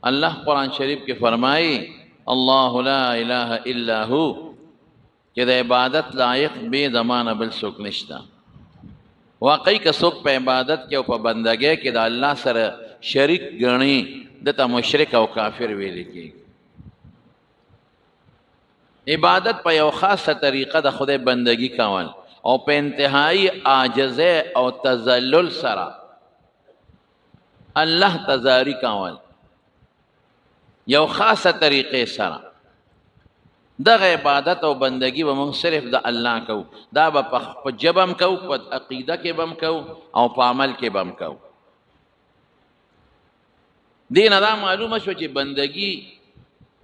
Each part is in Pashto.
اللہ قرآن شریف کے فرمائی اللہ لا الہ الا ہو کہ دا عبادت لائق بے زمانہ بل سوک نشتا واقعی کا سوک پہ عبادت کے اوپر بندگے کہ دا اللہ سر شریک گنی دتا مشرک او کافر ویلے کی عبادت پہ یو خاص طریقہ دا خود بندگی کول او پہ انتہائی عاجزے او تذلل سرا اللہ تزاری کول یو خاص طریقے سرا دا عبادت او بندگی و من صرف دا اللہ کو دا با پا جبم کو پا عقیدہ کے بم کو او پا عمل کے بم کو دین دا معلوم شو چی بندگی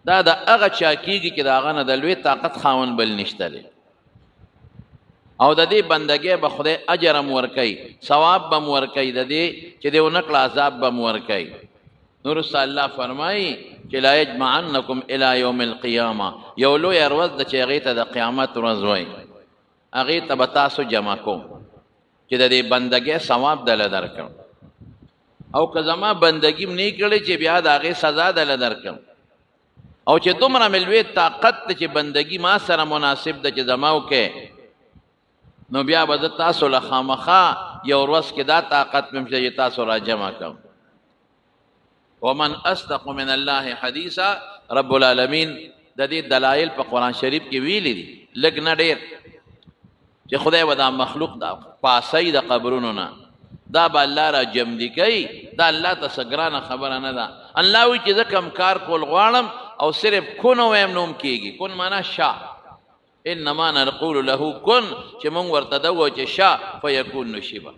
دا اغا چاکیگی که دا اغا ندلوی طاقت خاون بل نشتلے او دا دی بندگی بخود اجرم ورکی ثواب بم ورکی دا دی چی دیو نقل عذاب بم ورکی نور صلی اللہ فرمائی کہ لا یجمعنکم الى یوم القیامة یولو یروز دا چی اغیتا دا قیامت رزوئی اغیتا بتاسو جمع کو چی دا دی بندگی ثواب دل درکم او که زما بندگیم نی کردی چی بیا دا اغی سزا دل درکم او چې دومره ملوی طاقت ته چې بندگی ما سره مناسب ده چې زماو کې نو بیا به زه تاسو له خامخا یو ورځ کې دا طاقت مې چې تاسو را جمع کړم ومن اصدق من الله حدیثا رب العالمین د دې دلایل په قرآن شریف کې ویلي دي لږ نه ډېر چې خدای به دا مخلوق دا پاسۍ د قبرونو نه دا با اللہ را جمدی کئی دا اللہ تا سگرانا خبر نه دا اللہ وی چیزا کم کار کول غوانم او صرف کن ویم نوم کیگی کن مانا شا انما نقول له کن چی منگ ورتدو چی شا فیکون نشیبا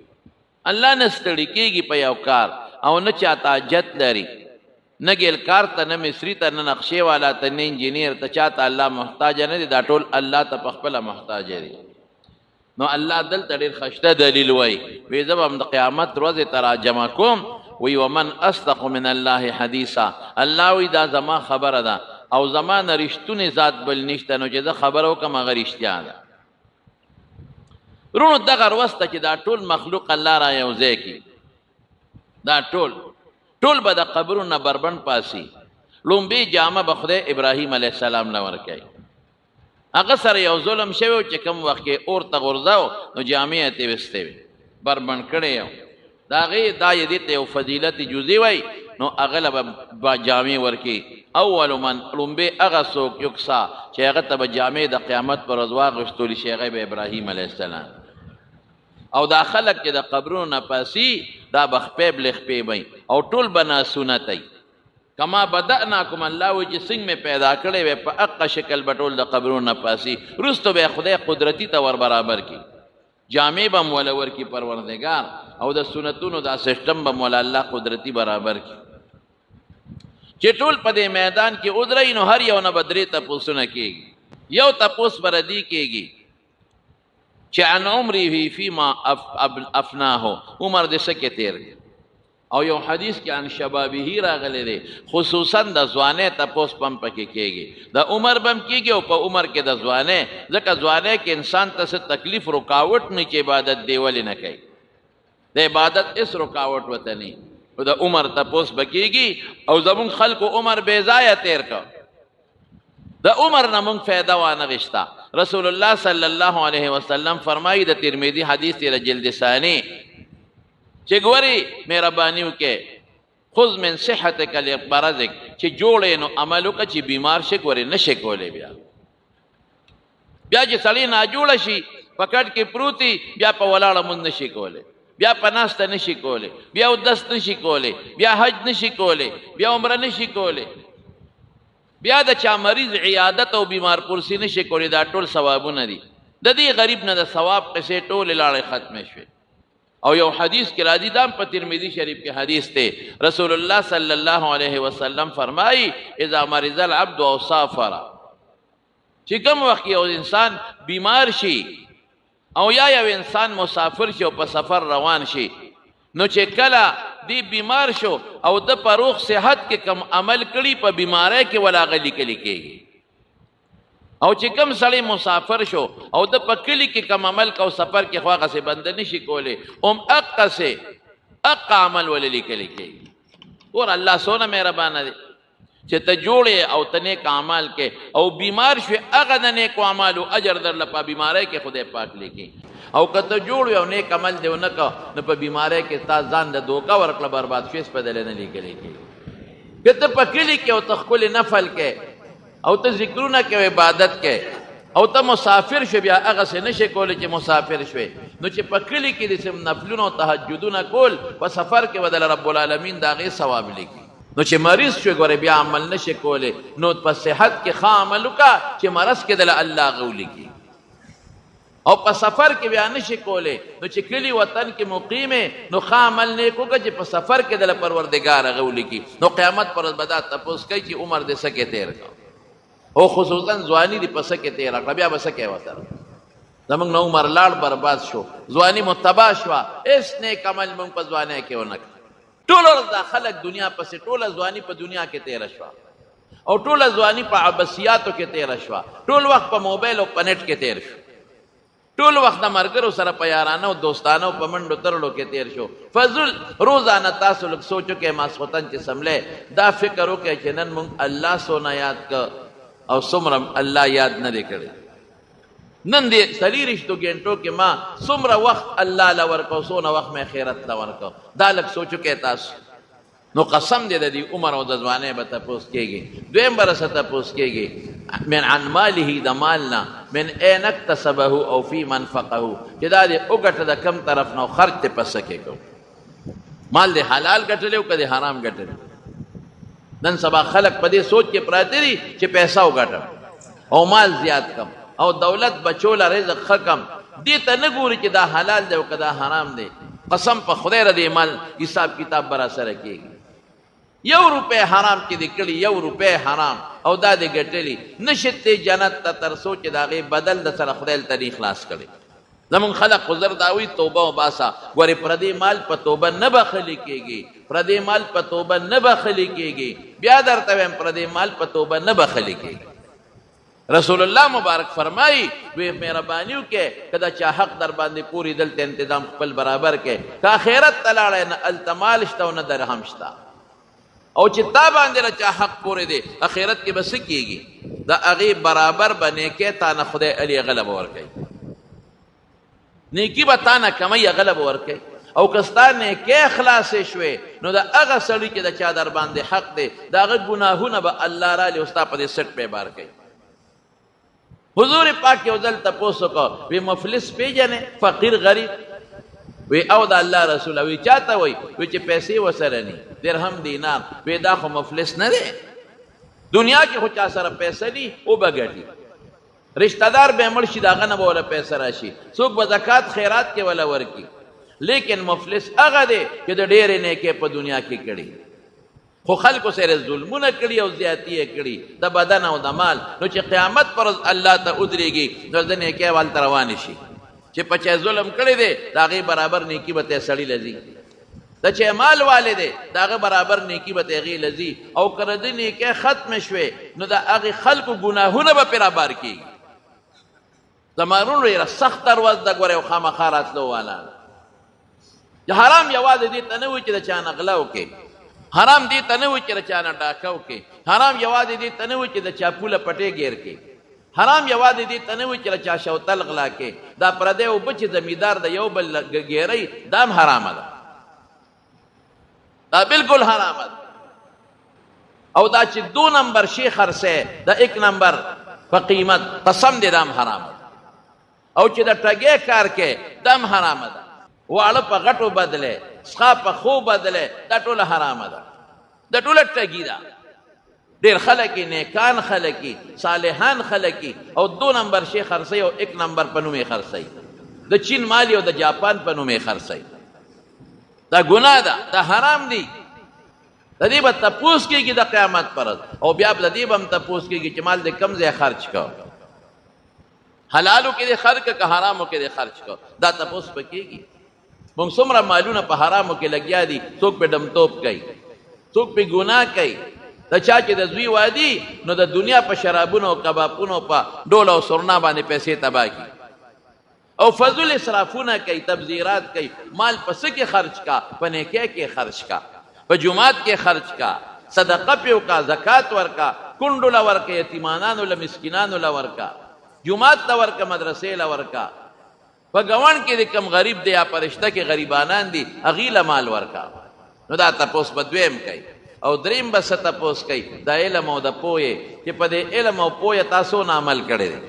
اللہ نستڑی کیگی پا یو کار او نچاتا جت لری نگیل کار تا نمصری تا ننقشی والا تا نینجینیر تا چاہتا اللہ محتاج ندی دا طول اللہ تا پخپلا محتاج دی نو اللہ دل تڑیر خشتہ دلیل وی زب ہم دا قیامت روز ترا جمع کوم وی ومن اصدق من اللہ حدیثا اللہ وی دا زما خبر دا او زما نرشتون ذات بل نشتا نو چی دا خبرو کم اگر اشتیا دا رونو دا غروستا چی دا طول مخلوق اللہ را یوزے کی دا طول با دا قبرون بربن پاسی لومبی جامع بخود ابراہیم علیہ السلام نور کئی اگر سر یو ظلم شویو چه کم وقت که اور تا غرزاو نو جامعه تیوسته وی بربند کرده یو دا غی دا یدیت یو فضیلت جوزی وی نو اغلب با جامعه ورکی اول من لنبی اغا سوک یکسا چه اغتا با جامعه دا قیامت پر رضوا غشتولی شیغی با ابراہیم علیہ السلام او دا خلق که دا قبرون نپاسی دا بخپیب لخپیب او طول بنا سنتی کما بدأناکم اللہ وی جی سنگ میں پیدا کرے وی پا اقا شکل بطول دا قبرون نپاسی رستو بے خدای قدرتی تا ور برابر کی جامع با مولا ور کی پروردگار او دا سنتونو دا سسٹم با مولا اللہ قدرتی برابر کی چی طول پا دے میدان کی ادرینو ہر یو نبدری تپوسو نکی گی یو تپوس بردی کی گی چی عن عمری ہی فی ما افناہو عمر دے سکے تیر گی او یو حدیث کی عن شبابی ہی راغلے دے خصوصاً دا زوانے تپوس پم پکی کیگی دا عمر بم کیگی او پا عمر کے دا زوانے ذکر زوانے کے انسان تا سے تکلیف رکاوٹ نیچے عبادت دیولی نکی دا عبادت اس رکاوٹ وطنی دا عمر تپوس بکیگی او زمون خلق عمر بیزایا تیر کا دا عمر نمون فیدہ وانغشتا رسول اللہ صلی اللہ علیہ وسلم فرمائی دا ترمیدی حدیث تیر جلد ثانی چی گوری میرا بانیو کے خذ من صحتک برزک چی جوڑے نو عملو کا چی بیمار شک وری نشکولے بیا چی سلی ناجوڑا شی پکڑ کی پروتی بیا پا ولاڑا من نشکولے بیا پا ناستا نشکولے بیا دست نشکولے بیا حج نشکولے بیا عمرہ نشکولے بیا دا چا مریض عیادت و بیمار پرسی نشکولے دا ٹول ثوابو ندی دا دی غریب نا دا ثواب قصے ٹول لاڑے ختم شوے او یو حدیث کی راضی دام پا ترمیدی شریف کے حدیث تے رسول اللہ صلی اللہ علیہ وسلم فرمائی اذا مرض العبد او سافر چی کم وقت یو انسان بیمار شی او یا یو انسان مسافر شی او پا سفر روان شی نو چی کلا دی بیمار شو او دا پا روح صحت کے کم عمل کری پا بیمارے کے ولا غلی کلی کے گی او چې کم سړی مسافر شو او د پکلی کې کم عمل کو سفر کې خواغه سے بند نشي کوله اقا عمل ولې لیکل کې اور الله سونه مهربان دی چې ته جوړې او ته نیک اعمال کې او بیمار شوې هغه د نیکو اعمالو اجر درله په بیماری کې خدای پاک لیکي او که ته جوړ او نیک عمل دې ونه کړه نو په بیماری کې تا ځان له دوکه ورکړه برباد شوې سپدلی نه لیکلی کېږي که ته په کلي کې او ته ښکلې نفل کې او ته ذکرونه کې او عبادت کې او ته مسافر شوې بیا هغسې نه شې کولی چې مسافر شوې نو چې په کلي کې داسې نفلونه او تهجدونه کول په سفر کې به دله رب العالمین د هغې ثواب لیکي نو چې مریض شوې ګورې بیا عمل نه شې کولی نو په صحت کې ښه عمل وکړه چې مرض کې دله الله هغه ولیکي او په سفر کې بیا نه شي کولی نو چې کلي وطن کې مقیم نو ښه عمل نیک وکړه چې په سفر کې دله پروردګار هغه ولیکي نو قیامت پر ورځ به دا تپوس کوي چې عمر دې څه کې تېر کړه او خصوصا ځواني دې په څه کې تېره کړه بیا به څه کوې ورسره زموږ نه عمر لاړ برباد شو ځواني مو تباه شوه هېڅ نیک عمل موږ په ځوانۍ کې ونه کړه ټوله ورځ دا خلک دنیا پسې ټوله ځواني په دنیا کې تېره شوه او ټوله ځواني په عبثیاتو کې تېره شوه ټول وخت په موبایل او په نیټ کې تېر شو ټول وخت د ملګرو سره په یارانه او دوستانه او په منډو ترړو کې تېر شو فضل روزانه تاسو لږ سوچ وکئ ماسخوتن چې سملی دا فکر وکئ چې نن موږ الله څونه یاد که او څومره الله یاد نه دی کړی نن دې څلېرویشتو ګنټو کې ما څومره وخت الله له ورکړو څونه وخت مې خیرت له ورکړو دا لږ سوچ وکئ تاسو نو قسم دې د دې عمر او د ځوانۍ به تپوس کېږي دویم به رسه تپوس کېږي من عن ماله د مالنا من این اکتسبه او فی منفقه چې دا دې وګټه د کم طرف نه خرج دې په څه کې کوو مال دې حلال ګټلی او که دې حرام ګټلی نن سبا خلک په دې سوچ کې پراته دي چې پیسه وګټم او مال زیات کم او دولت بچوله رزق ښه کم دې ته نه ګوري چې دا حلال دی او که دا حرام دی قسم په خدای را دې مال حساب کتاب به را سره کېږي یو روپۍ حرام چې دې کړي یو روپۍ حرام او دا دې ګټلي نشې تی جنت ته تر څو چې د هغې بدل د سره خدای ته دې خلاص کړي زمونږ خلق خو زر دا وایي توبه وباسه ګورې پردې مال په توبه نه بخلي کېږي پردې مال په توبه نه بخلي کېږي بیا درته وایم پردې مال په توبه نه بخلي کېږي رسول الله مبارک فرمایي وی مهرباني وکړې که د چا حق در باندې پورې دلته انتظام خپل برابر کې که آخرت ته لاړی نه هلته مال شته او نه درهم شته او چې تا باندې له چا حق پورې دی آخرت کې به څه کېږي د هغې برابر به نیکۍ تا نه خدای علي هغه له به ورکوي نیکي به تا نه کمی هغه له به ورکوي او که ستا نیکۍ خلاصې شوې نو د هغه سړي چې د چا در باندې حق دی د هغه ګناهونه به الله رالی او ستا په دې سټ پې بار کوي حضور پاک یو ځل تپوس وکړه وی مفلس پیژنې فقیر غریب وی او د الله رسوله وی چاته وی وی چې پیسې ورسره ني درهم دینار وی دا خو مفلس نه دی دنیا کې خو چا سره پیسه دي او به ګټي رشته دار به مړ شي د هغه نه به وله پیسه راشي څوک به زکات خیرات کې وله ورکي لیکن مفلس هغه دی چې د ډېرې نیکۍ په دنیا کې کړي خو خلکو سره ظلمونه کړي او زیاتي یې کړي د بدن او د مال نو چې قیامت پر الله ته ودرېږي نو د نیکۍ والته روانې شي چې په چا ظلم کړی دی د هغې برابر نیکي به ته سړي لځي د چې مال والې دی د هغه برابر نیکي به ته هغې لځي او که د نیکۍ ختمې شوې نو د هغې خلکو ګناهونه به پرې رابار کېږي زما وروڼو ډېره سخته ورځ ده ګورې او خامخا راتلو والا حرام یوازې دې ته نه وي چې د چا نه غله وکړې حرام دې ته نه وي چې د چا نه ډاکه وکړې حرام یوازې دې ته نه وي چې د چا پوله پټې ګیر کړې حرام یوازې دې ته نه وي چې د چا شوتل غلا کې دا پردی اوبه چې زمیندار د یو بل ګیرئ دا هم حرامه ده دا بالکل حرامه ده او دا چې 2 نمبر شی خرڅی د 1 نمبر په قیمت قسم دې دا هم حرامه ده او چې د ټګۍ کار کې دا هم حرامه ده واړه په غټو بدلې څښا په خو بدلې دا ټوله حرامه ده دا ټوله ټګي ده ډېر خلک نیکان خلک صالحان خلک او 2 نمبر شی خرڅوي او 1 نمبر په نوم یې خرڅوي د چین مالی او د جاپان په نوم یې خرڅوي دا ګناه ده دا حرام دي د دې به تپوس کېږي د قیامت پر ورځ او بیا د دې به هم تپوس کېږي چې مال دې کم ځای خرچ کړه حلالو کې دې خرچ کړه که حرامو کې دې خرچ کړه دا تپوس به کېږي موږ څومره مالونه په حرامو کې لګیا دي څوک پې ډمتوب کوي څوک پې ګناه کوي د چا چې د زوی وادي نو د دنیا په شرابونو او کبابونو په ډول او سرنا باندې پیسې تباه کړي او فضل اسرافونه کوي تبذیرات کوي مال په څه کې خرچ کا په نیکۍ کې خرچ کا په جومات کې خرچ کا صدقه پیو کا زکات ورکا کندو لا ورکا یتیمانانو لا مسکینانو لا ورکا جمعات لا ورکا مدرسې لا ورکا په ګوان کې د کم غریب دی یا پرشته کې غریبانان دي هغې له مال ورکا نو دا تپوس به دویم کوي او دریم به څه تپوس کوي د علم او د پوهې چې په دې علم او پوهې تاسو نه عمل کړی دی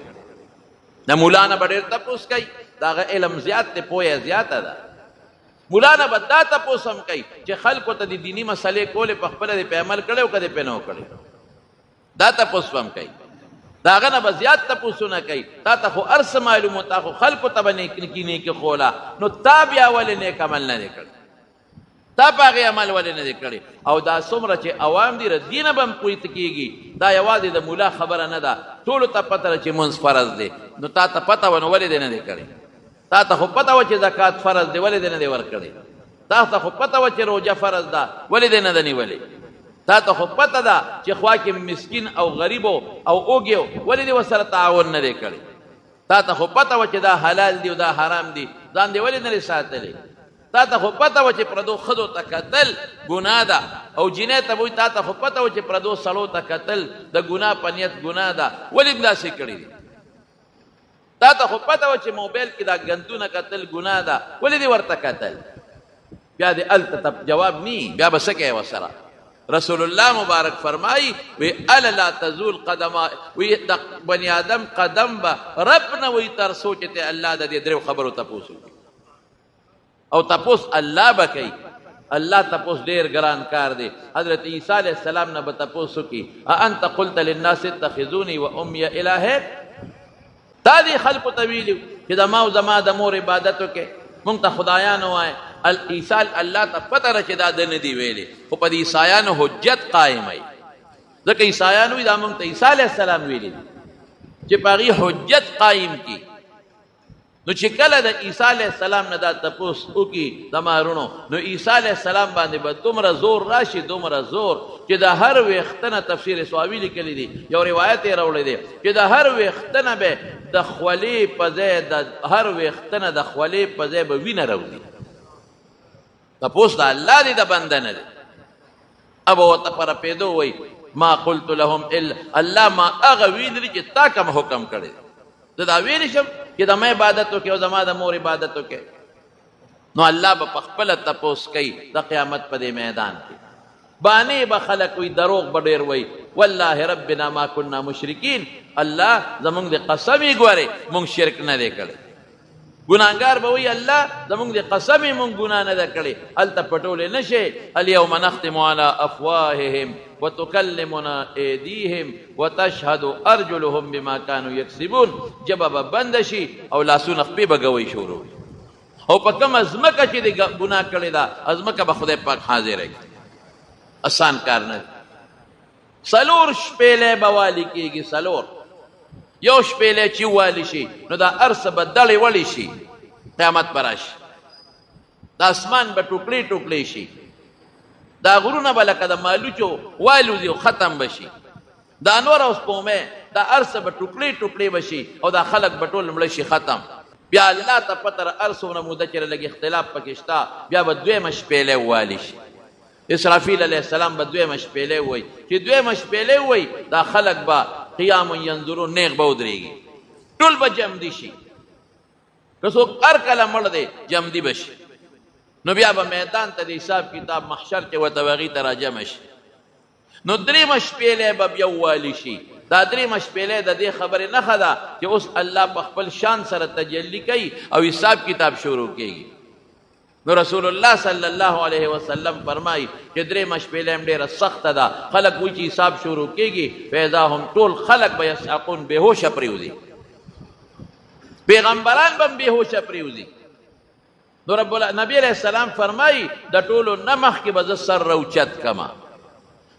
د مولانا به ډېر تپوس کوي د هغه علم زیات دی پوهه زیاته ده مولانا به دا تپوس هم کوي چې خلکو ته د دیني مسلې کولې په خپله دې پې عمل کړی او که دې پې نه و کړی دا تپوس به هم کوي د هغه نه به زیات تپوسونه کوي تا ته خو هر څه معلوم و تا خو خلکو ته به نیکي خوله نو تا بیا ولې نیک عمل نه دی کړی تا په هغې عمل ولې نه دی کړی او دا څومره چې عوام دي ردي نه به هم پوهېته کېږي دا یوازې د ملا خبره نه ده ټولو ته پته ده چې مونځ فرض دی نو تا ته پته وه نو ولې دی نه دی کړی تا ته خو پته وه چې زکات فرض دی ولې دی نه دی ورکړی تا ته خو پته وه چې روژه فرض ده ولې دی نه ده نیولې تا ته خو پته ده چې خوا کې مسکین او غریبو او اوږې ولې دی ورسره تعاون نه دی کړی تا ته خو پته وه چې دا حلال دی او دا حرام دی ځان دی ولې نه دی ساتلی تا ته خو پته وه چې پردو ښځو ته کتل ګناه ده او جینۍ ته وایي تا ته خو پته وه چې پردو سړو ته کتل د ګناه په نیت ګناه ده ولې دې داسې کړي دي تا ته خو پته وه چې موبایل کې دا ګندونه کتل ګناه ده ولې دې ورته کتل بیا دې هلته جواب نی بیا به څه کوې ورسره رسول الله مبارک فرمایي وی الا لا تزول قدما وی د بني آدم قدم به رب نه وی تر څو چې ته الله د دې درېو خبرو تپوس وکړي او تپوس الله به کوي الله تپوس ډېر ګران کار دی حضرت عیسی علیه السلام نه به تپوس وکړي اانت قلت للناس اتخذوني وامي الهین تا دې خلکو ته ویلي چې د ما او زما د مور عبادت وکړې مونږ ته خدایان ووایه عیسی الله ته پته ده چې دا ده نه دي ویلې خو په دې عیسایانو حجت قایموي ځکه عیسایان وایي دا مونږ ته عیسی علیه السلام ویلي دي چې په هغې حجت قایم کړي نو چې کله د عیسی علیه السلام نه دا تپوس وکړي د مارونو نو عیسی علیه السلام باندې به دومره زور راشي دومره زور چې د هر ویښته نه تفسیر سواوي لیکلی دي یو روایت یې راوړی دی چې د هر ویښته نه به د خولې په ځای د هر ویښته نه د خولې په ځای به وینه راوځي تپوس د الله دی د بنده نه دی اب ورته په رپېدو وایي ما قلت لهم الا الله ما هغه ویلي چې تا کوم حکم کړی زه دا ویلی شم چې د ما عبادت وکړې او زما د مور عبادت وکړې نو الله به په خپله تپوس کوي د قیامت په دې میدان کې بانې به خلک وي دروغ به ډېر وایي والله ربنا ما كنا مشرکین الله زمونږ د قسم یې ګورې مونږ شرک نه دی کړی ګناهګار به وایي الله زمونږ د قسم یې مونږ ګناه نه ده کړې هلته پټولی نه شي الیوم نختم علی افواههم وتکلمنا ایدیهم وتشهد ارجلهم بما كانوا یکسبون ژبه به بنده شي او لاسونه خپې به ګوی شروع او په کومه ځمکه چې د ګناه کړې ده ځمکه به خدای پاک حاضره کړي اسان کار نه څلور شپېلې به والي کېږي څلور یو شپېلې چې والي شي نو دا هر څه به دړې وړې شي قیامت به راشي د اسمان به ټوکړې ټوکړې شي دا غرونه به لکه د مالوچو والوځي او ختم به شي دا انور او سپومې دا هر څه به ټوکړې ټوکړې به شي او دا خلک به ټول مړه شي ختم بیا الله ته پته ده هر څومره موده چې لږ اختلاف پکې شته بیا به دویمه شپېلې والي شي اسرافیل علیه السلام به دویمه شپېلې ووایي چې دویمه شپېلې ووایي دا خلک به قیام ینظرون نیغ به ودرېږي ټول به جمدي شي که څوک هر کله مړ دی جمدي به شي نو بیا به میدان ته د حساب کتاب محشر کې ورته هغې ته راجمع شي نو درېیمه شپېلې به بیا ووالي شي دا درېیمه شپېلې د دې خبرې نښه ده چې اوس الله په خپل شان سره تجلی کوي او حساب کتاب شروع کېږي نو رسول الله صلی الله علیه وسلم فرمایي چې درېیمه شپېلې هم ډېره سخته ده خلک وایي چې حساب شروع کېږي فاذا هم ټول خلک به یسعقون بېهوشه پرېوځي پیغمبران به هم بېهوشه پرېوځي نو نبی علیہ السلام فرمایي د ټولو نه مخکې به زه سر راوچت کما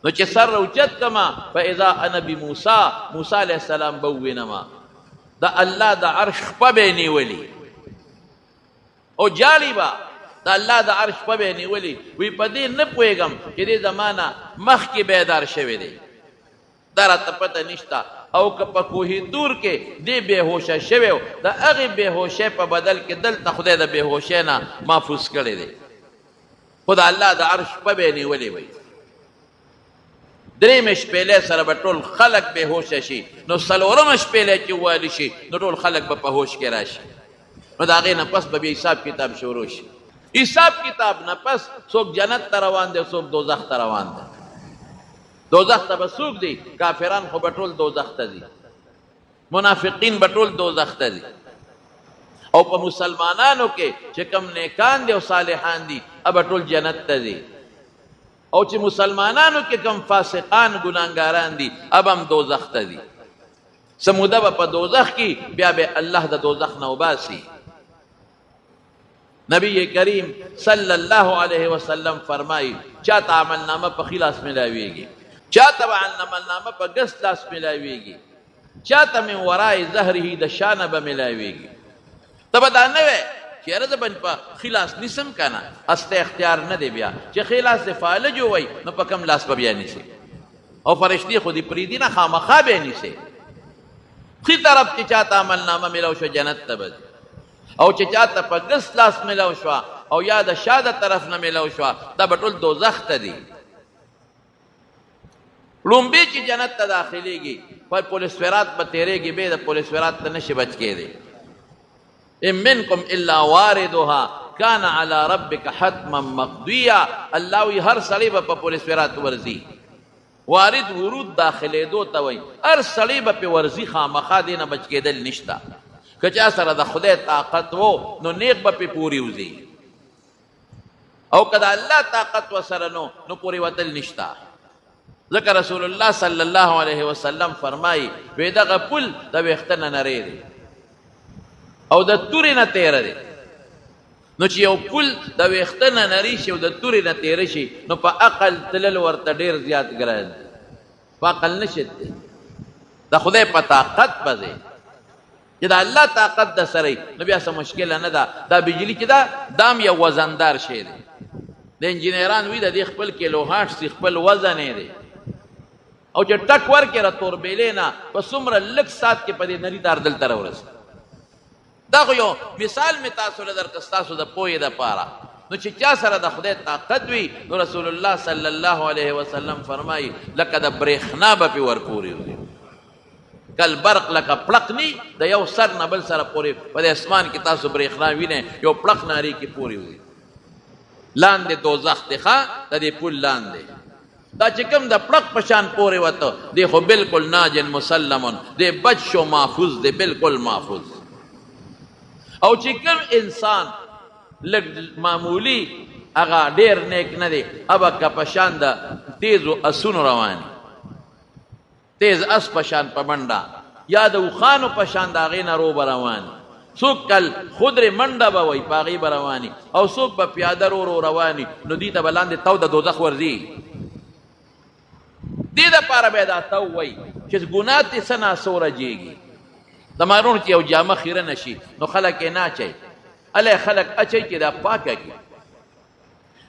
نو چې سر راوچت کما فاذا انا بموسی موسی علیہ السلام به ووینما د الله د عرش خپه به یې نیولي او جاړي به د الله د عرش خپه به یې نیولي وی په دې نه پوهېږم چې دې زمانه مخکې بیدار شوی دی دا راته پته نشته او که په کوهي دور کې دې بېهوشه شوی و د هغې بېهوشۍ په بدل کې دلته خدای د بېهوشۍ نه محفوظ کړی دی خو د الله د عرش شپه به یې نیولې وی درېیمې شپېلې سره به ټول خلک بې هوشه شي، نو څلورمه شپېلې چې ووالي شي نو ټول خلک به په هوش کې راشي. نو د هغې نه پس به بیا حساب کتاب شروع شي. حساب کتاب نه پس څوک جنت ته روان دی، څوک دوزخ ته روان دی. دوزخ ته به څوک دی؟ کافران خو به ټول دوزخ ته ځي، منافقین به ټول دوزخ ته ځي. او په مسلمانانو کې چې کم نیکان دي او صالحان دي به ټول جنت ته ځي. او چې مسلمانانو کې کم فاسقان ګناهګاران دي هم دوزخ ته ځي. سموده به په دوزخ کې بیا به الله د دوزخ نه وباسي. نبی کریم صلی الله علیه وسلم فرمایي چاته عمل نامه په خلاص ملاویږي، چاته عمل نامه په ګس لاس ملاویږي، چاته من ورای ظهره د شانه به ملاویږي. ته به دا نه وې چې یاره زه به په خلاص نیسم که نه، هسته اختیار نه دی بیا چې خلاص د فالج ووایي نو په کم لاس به بیا نیسي. او فرشتې خو دې پرېږدي نه، خامخا به یې نیسي. ښي طرف چې چاته عمل نامه میلاو شوه جنت ته به ځي، او چې چاته په ګس لاس میلاو شوه او یا د شا د طرف نه میلاو شوه دا به ټول دوزخ ته دي. لومبې چې جنت ته داخلېږي پر پولیس فرات به تېرېږي، بیا د پولیس فرات ته نشي بچ کېدی. ان منکم الا واردها کان علی ربک حتما مقضیا. الله وی هر سړی به په پولیس فرات ورځي. وارد ورود داخلېدو ته وایي، هر سړی به پې ورځي، خامخا دې نه بچ کېدل نشته. که چا سره د خدای طاقت و نو نیغ به پې پورې وځي، او که د الله طاقت ورسره نو پورې وتل نشته. ځکه رسول الله صلی الله علیه وسلم فرمایي وی دغه پل د ویښته نه نری دی او د تورې نه تیره دی. نو چې یو پل د ویښته نه نری شي او د تورې نه تیره شي نو په عقل تلل ورته ډېر زیات ګران دی، په عقل نشي دی. د خدای په طاقت به دی چې د الله طاقت د سره نو بیا څه مشکله نه ده. دا بجلي چې ده دام یو وزندار شی دی. د انجینران وي د دې خپل کیلوهاټ سي خپل وزن یې دی، او چې ټک ورکې را توربیلې نه په څومره لږ ساعت کې په دې نري تار دلته راورسي. دا خو یو مثال مې تاسو له درکړه ستاسو د پوهې دپاره. نو چې چا سره د خدای طاقت وي نو رسول الله صلی الله علیه وسلم فرمایي لکه د برېښنا به پې ورپورې وي، کل برق لکه پړق نی د یو سر نه بل سره پورې په دې اسمان کې تاسو برېښنا وینئ یو پړق نارې کې پورې وي. لاندې دوزخ دی ښه د دې پل لاندې. دا چې کوم د پړق په شان پورې وته دی خو بلکل ناجن مسلمون دی، بچ شو محفوظ دی، بلکل محفوظ. او چې کوم انسان لږ معمولی هغه ډېر نیک نه دی هغه که په شان د تیزو اسونو رواني، تیز اس په شان په منډه یا د اوښانو په شان د هغې نه رو به رواني. څوک کل خودرې منډه به وایي په هغې به رواني، او څوک به پیاده رو رواني. نو دوی ته به لاندې تو د دوزخ ورځي. دې دپاره به یې دا تو وایي چې ګناه تې څه ناسو رجېږي. د مارونو چې یو جامه خیره نه شي نو خلک یې نه اچوي، هلی خلک اچوي چې دا پاکه کړي.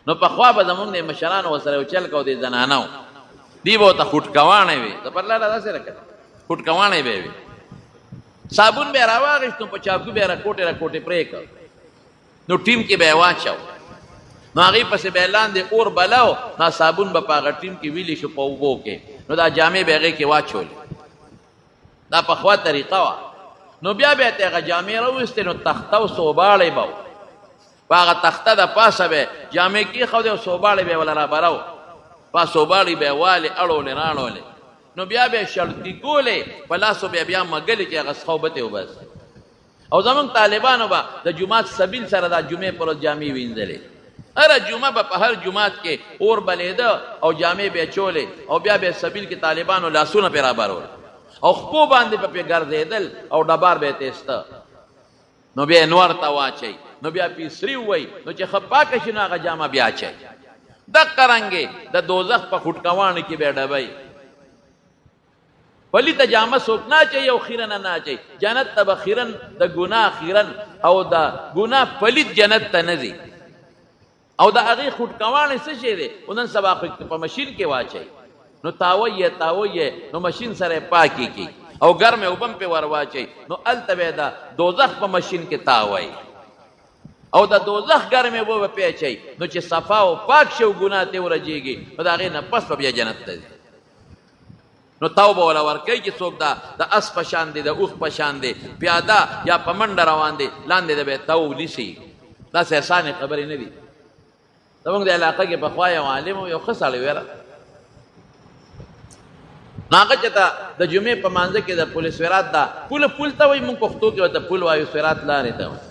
نو پخوا به زمونږ د مشرانو ورسره یو چل کو د زنانه دی به ورته خوټکواڼی وي، د پرلاله داسې راکړه خوټکواڼی به وي. صابون به یې راواغېست نو په چاقو به یې راکوټې پرې کړ، نو ټیم کې به یې واچو، نو هغې پسې به یې لاندې اور بلاو، نو صابون به په هغه ټیم کې ویلی شو په اوبو کې، نو دا جامې به یې هغې کې واچولې. دا پخوا طریقه وه. نو بیا به یې ته هغه جامې راویستې نو تخته او صوباړی به و، په هغه تخته د پاسه به یې جامې کېښودې او صوباړی به یې وله رابره و، په صوباړی به یې والې اړولې راړولې. نو بیا به یې شړطي کولې، په لاسو به یې بیا مږلې چې هغه څخوبتې وباسي. او زمونږ طالبانو به د جومات سبیل سره دا جمعې پر ورځ جامې وینځلې. هره جمعه به په هر جومات کې اور بلېده او جامې به یې چولې، او بیا به یې سبیل کې طالبانو لاسونه پرې رابرول او خپو باندې به پرې ګرځېدل او ډبار به یې تیسته. نو بیا یې نور ته واچوي، نو بیا پیسري ووایي، نو چې ښه پاکه شي نو هغه جامه بیا اچوي. دقه رنګې د دوزخ په خوټکواڼو کې به یې ډبوي. پلیته جامه څوک نه اچوي او خیرنه نه اچوي. جنت ته به خیرن د ګناه خیرن او د ګناه پلیت جنت ته نه ځي. او د هغې خوټکواڼې څه شی دی؟ خو نن سبا په مشین کې واچوي، نو تاوی یې نو مشین سره یې پاکې کړي او ګرمې اوبه هم پرې ور واچوي، نو هلته به یې د دوزخ په مشین کې تاوی او د دوزخ ګرمې اوبه به پرې اچوي. نو چې صفا او پاک شي او ګناه ترې ورجېږي نو د هغې نه پس به بیا جنت ته ځي. نو تاو به ولا ورکوي چې څوک د اس په شان دی د اوښ په شان دی پیاده یا په منډه روان دی لاندې د به تاو نیسي داسې اسانې خبرې نه دي زموږ د علاقه کې پخوا یو عالم و یو ښه سړی ویره نو هغه چې ته د جمعې په مانځه کې د پل سورات دا پل ته وایي موږ پښتو کې ورته پل وایو سورات لارې ته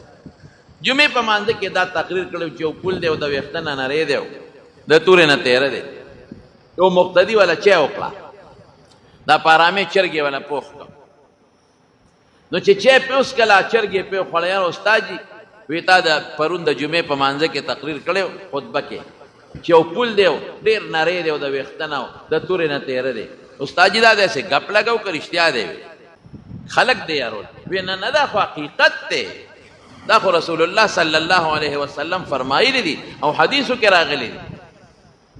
جمعې په مانځه کې دا تقریر کړی چې یو پل دی او د ویښته نه نری دی د تورې نه تیره دی یو مقتدي والا چای وکړه دا په ارامۍ چرګې والا پوخ کړه نو چې چای پې وڅښله چرګې پې وخوړه یاره استاد جي وی تا د پرون د جمعې په مانځه کې تقریر کړی خطبه کې چې یو پل دی ډېر نری دی او د ویښته نه د تورې نه تیره دی استاد جي دا داسې ګپ لګو که رښتیا دی خلق دی یارول وی نه نه دا خو حقیقت دی دا خو رسول الله صلی الله علیه وسلم فرمایلی دي او حدیثو کې راغلی دي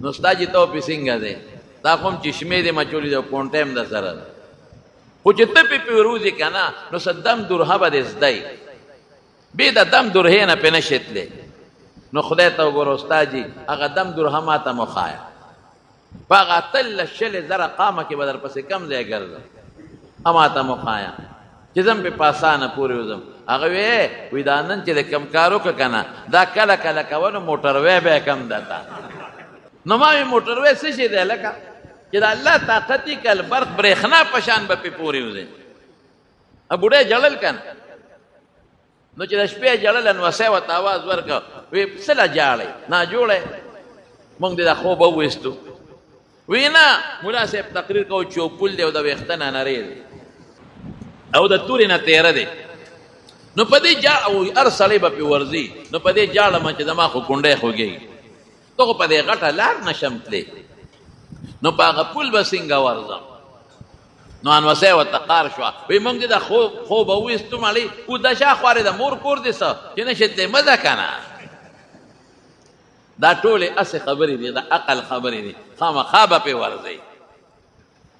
نو استاد جي ته پې څنګه دی دا خو هم چشمې دی مچولی دی او کونټه هم د سره ده خو چې ته پې وروځې که نه نو څه دم درها به دې زده بې د دم درهې نه پې نه شتلی نو خدای ته وګوره استاد جي هغه دم درها ما ته مخایه په هغه اتلس شلې زره قامه کې به در پسې کم ځای ګرځم ما ته مخایه چې ځم پې په اسانه پورې وځم هغه وی دا نن چې د کم کار وکړه که نه دا کله کله کوه نو موټروی به یې کم درته نو ما وی موټروی څه شی دی لکه چې د الله طاقت یې کل برق برېښنا په شان به پې پورې وځې بوډۍ جړل که نه نو چې د شپې جړل نوسی ورته اواز ورکړه وی څه له جاړئ ناجوړی موږ دې دا خوب وویستو وی نه ملا صاحب تقریر کوو چې یو پل دی او د ویښته نه نری دی او د تورې نه تیره دی نو په دې هر سړی به پې ورځي نو په دې جاړم چې زما خو کونډی خوږېږي ته خو په دې غټه لار نشم تللی نو په هغه پل به څنګه ورځم نو انوسی ورته قار شوه وی موږ دې دا خوب وویستو مړی او د شا خوارې د مور کور دې څه چې نه شتلی مه ځه که نه دا ټولې هسې خبرې دي د عقل خبرې دي خامخا به پې ورځئ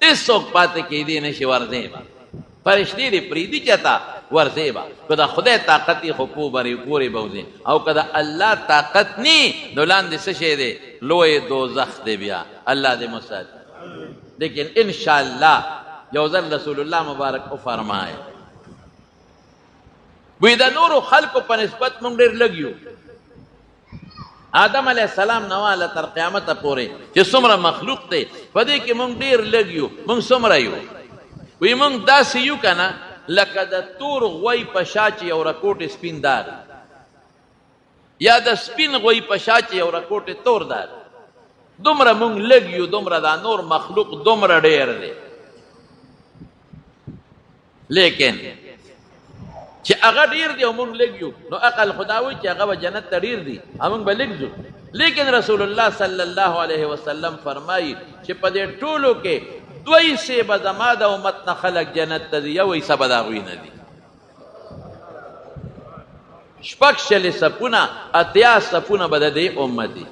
هېڅوک پاتې کېدی نه شي ورځئ به فرشتې دې پرېږدي چې ته ورځئ به که د خدای طاقت یې خو پورې به وځې او که د الله طاقت نی نو لاندې څه شی دی لوی دوزخ دی بیا الله دې مو ساتي لیکن انشاءالله یو ځل رسول الله مبارک وفرمایه وی د نورو خلکو په نسبت موږ ډېر لږ یو آدم علیه السلام نه واله تر قیامته پورې چې څومره مخلوق دی په دې کې موږ ډېر لږ یو موږ څومره یو وی موږ داسې یو که نه لکه د تور غوی په شا چې یو رکوټ سپین دار یا د سپین غوی په شا چې یو رکوټ تور دار دومره موږ لږ یو دومره دا نور مخلوق دومره ډېر دی لیکن چې هغه ډېر دی او موږ لږ یو نو عقل خدا وایي چې هغه به جنت ته ډېر دي او موږ به لږ ځو لیکن رسول الله صلی الله علیه وسلم فرمایي چې په دې ټولو کې دوی حصې به زما د امت نه خلک جنت ته ځي یو حصه به د هغوی نه دي شپږ شلې صفونه اتیا صفونه به د دې امت دي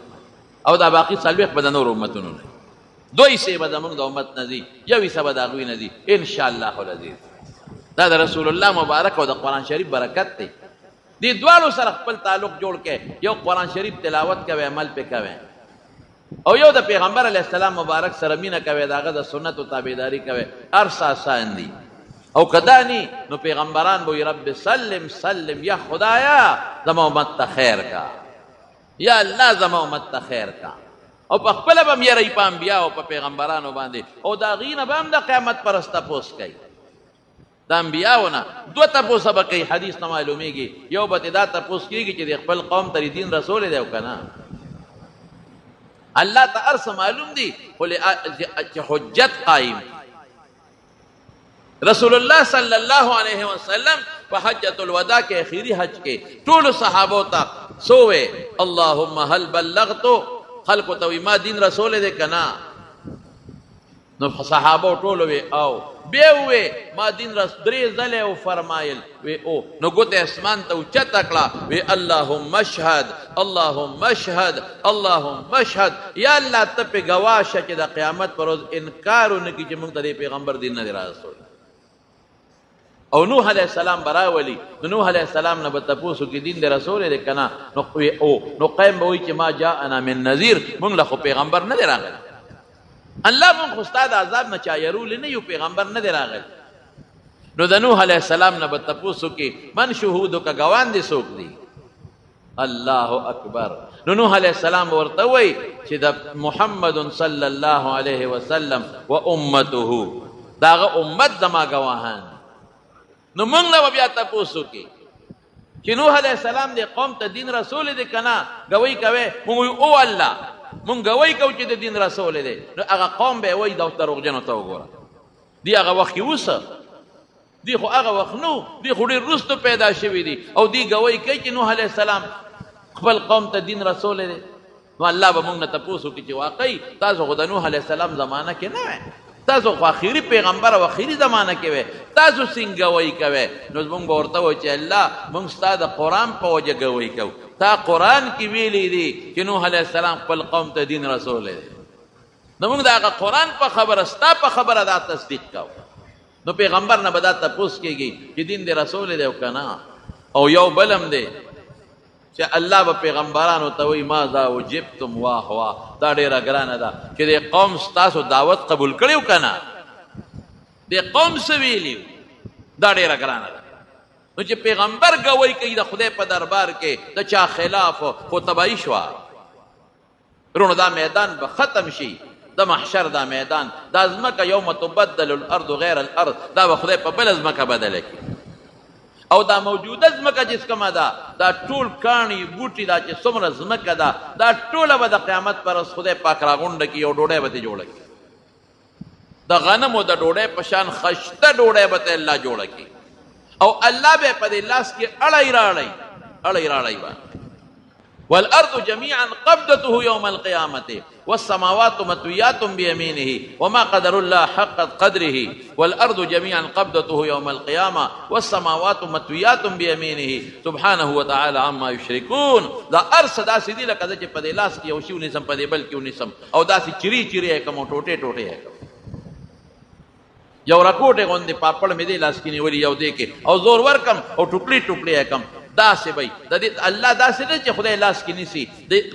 او دا باقي څلوېښت به د نورو امتونو نه دوی حصې به زموږ د امت نه دي یو حصه به د هغوی نه دي انشاءالله العزیز دا د رسول الله مبارک او د قرآن شریف برکت دی دې دواړو سره خپل تعلق جوړ کړئ یو قرآن شریف تلاوت کوئ عمل پې کوئ او یو د پیغمبر علیه السلام مبارک سره مینه کوئ د هغه د سنتو تابعداري کوئ هر څه آسان دي او که دا نی نو پیغمبران به وایي رب سلم سلم یا خدایا زما امت ته خیر کا یا الله زما امت ته خیر کا او په خپله به م یری په انبیا او په پیغمبرانو باندې او د هغې نه به هم د قیامت پرست تپوس کوي د انبیاونه دوه تپوسه به کوي حدیث نه معلومیږي یو به تې دا تپوس کېږي چې د خپل قوم ته دین رسول دی او که نه الله ته هر څه معلوم دي خو چې حجت قایم رسول الله صلی الله علیه وسلم په حجة الوداع کې اخیری حج کې ټولو صحابو ته سووې اللهم هل بلغتو خلقو ته وی ما دین رسول دی که نه نو صحابو ټولو وی او بیا وی ما دین درې ځلې او فرمایل وی او نو ګوتې اسمان ته اوچته کړه وی اللهم اشهد اللهم اشهد اللهم اشهد یا الله ته پې ګواه شه چې د قیامت پر ورځ انکار ونه کړي چې موږ ته د پیغمبر دین نه دی رسول او نوح علیه السلام براولی نو نوح علیه السلام نه به تپوسو کې دین د رسول دی که نه نو قیم به وایي چې ما جاءنا من نذیر موږ له خو پیغمبر نه دی راغلی الله مونږ خو ستا د عذاب نه چا یرولی نه یو پیغمبر نه دی راغلی نو د نوح علیه السلام نه به تپوس وکړي من شهودو که ګوان دي څوک دي الله اکبر نو نوح علیه السلام ورته وایي چې د محمد صلی الله علیه وسلم و امته د هغه امت زما ګواهان نو موږ نه به بیا تپوس وکړي چې نوح علیه السلام د قوم ته دین رسول دی که نه ګوی کوې موږ وایو او الله مونږ ګوی کوو چې د دین رسول دی نو هغه قوم به یې وایي دا دروغجنو ته وګوره دی هغه وخت کې اوسه دی خو هغه وخت نو دی خو ډېر وروسته پیدا شوي دي او دی ګوی کوي چې نوح علیه السلام خپل قوم ته دین رسول دی نو الله به مونږ نه تپوس وکړي چې واقعي تاسو خو د نوح علیه السلام زمانه کې نه وی تاسو خو اخري پیغمبر او اخري زمانه کې وی تاسو څنګه ګوی کوئ نو مونږ به ورته وایو چې الله مونږ ستا د قرآن په وجه ګوی کوو تا قرآن کې ویلی دي چې نوح علیه السلام خپل قوم ته دین رسول دی نو موږ د هغه قرآن په خبره ستا په خبره دا تصدیق کوو نو پیغمبر نه به دا تپوس کېږي چې دین د رسول دی او که نه او یو بل هم دی چې الله به پیغمبرانو ته وایي ماذا اجبتم واه واه دا ډېره ګرانه ده چې د قوم ستاسو دعوت قبول کړی و که نه د قوم څه ویلي دا ډېره ګرانه ده نو چې پیغمبر ګوی کوي د خدای په دربار کې د چا خلاف خو تباهي شوه رونو دا میدان به ختم شي د محشر دا میدان دا ځمکه یوم تبدل الارض غیر الارض دا به خدای په بله ځمکه بدله کړي او دا موجوده ځمکه چې کومه ده دا ټول کاڼي بوټي دا چې څومره ځمکه ده دا ټوله به د قیامت پر ورځ خدای پاک راغونډه کړي او ډوډۍ به ترې جوړه کړي د غنمو د ډوډۍ په شان خشته ډوډۍ به ته الله جوړه کړي او الله به په دې لاس کې اړی راړی به والارض جميعا قبضته يوم القيامه والسماوات مطويات بيمينه وما قدر الله حق قدره والارض جميعا قبضته يوم القيامه والسماوات مطويات بيمينه سبحانه وتعالى عما يشركون دا ارس دا سيدي لکه چې په دې لاس کې یو شی ونیسم په دې بل کې ونیسم او دا سي چری کوم ټوټه یو راکوټه غوندې پاپړ مې دې لاس کې نیولې یو دې کې او زور ورکم او ټوکړي کم داسې وي د دې الله داسې نه چې خدای لاس کې نیسي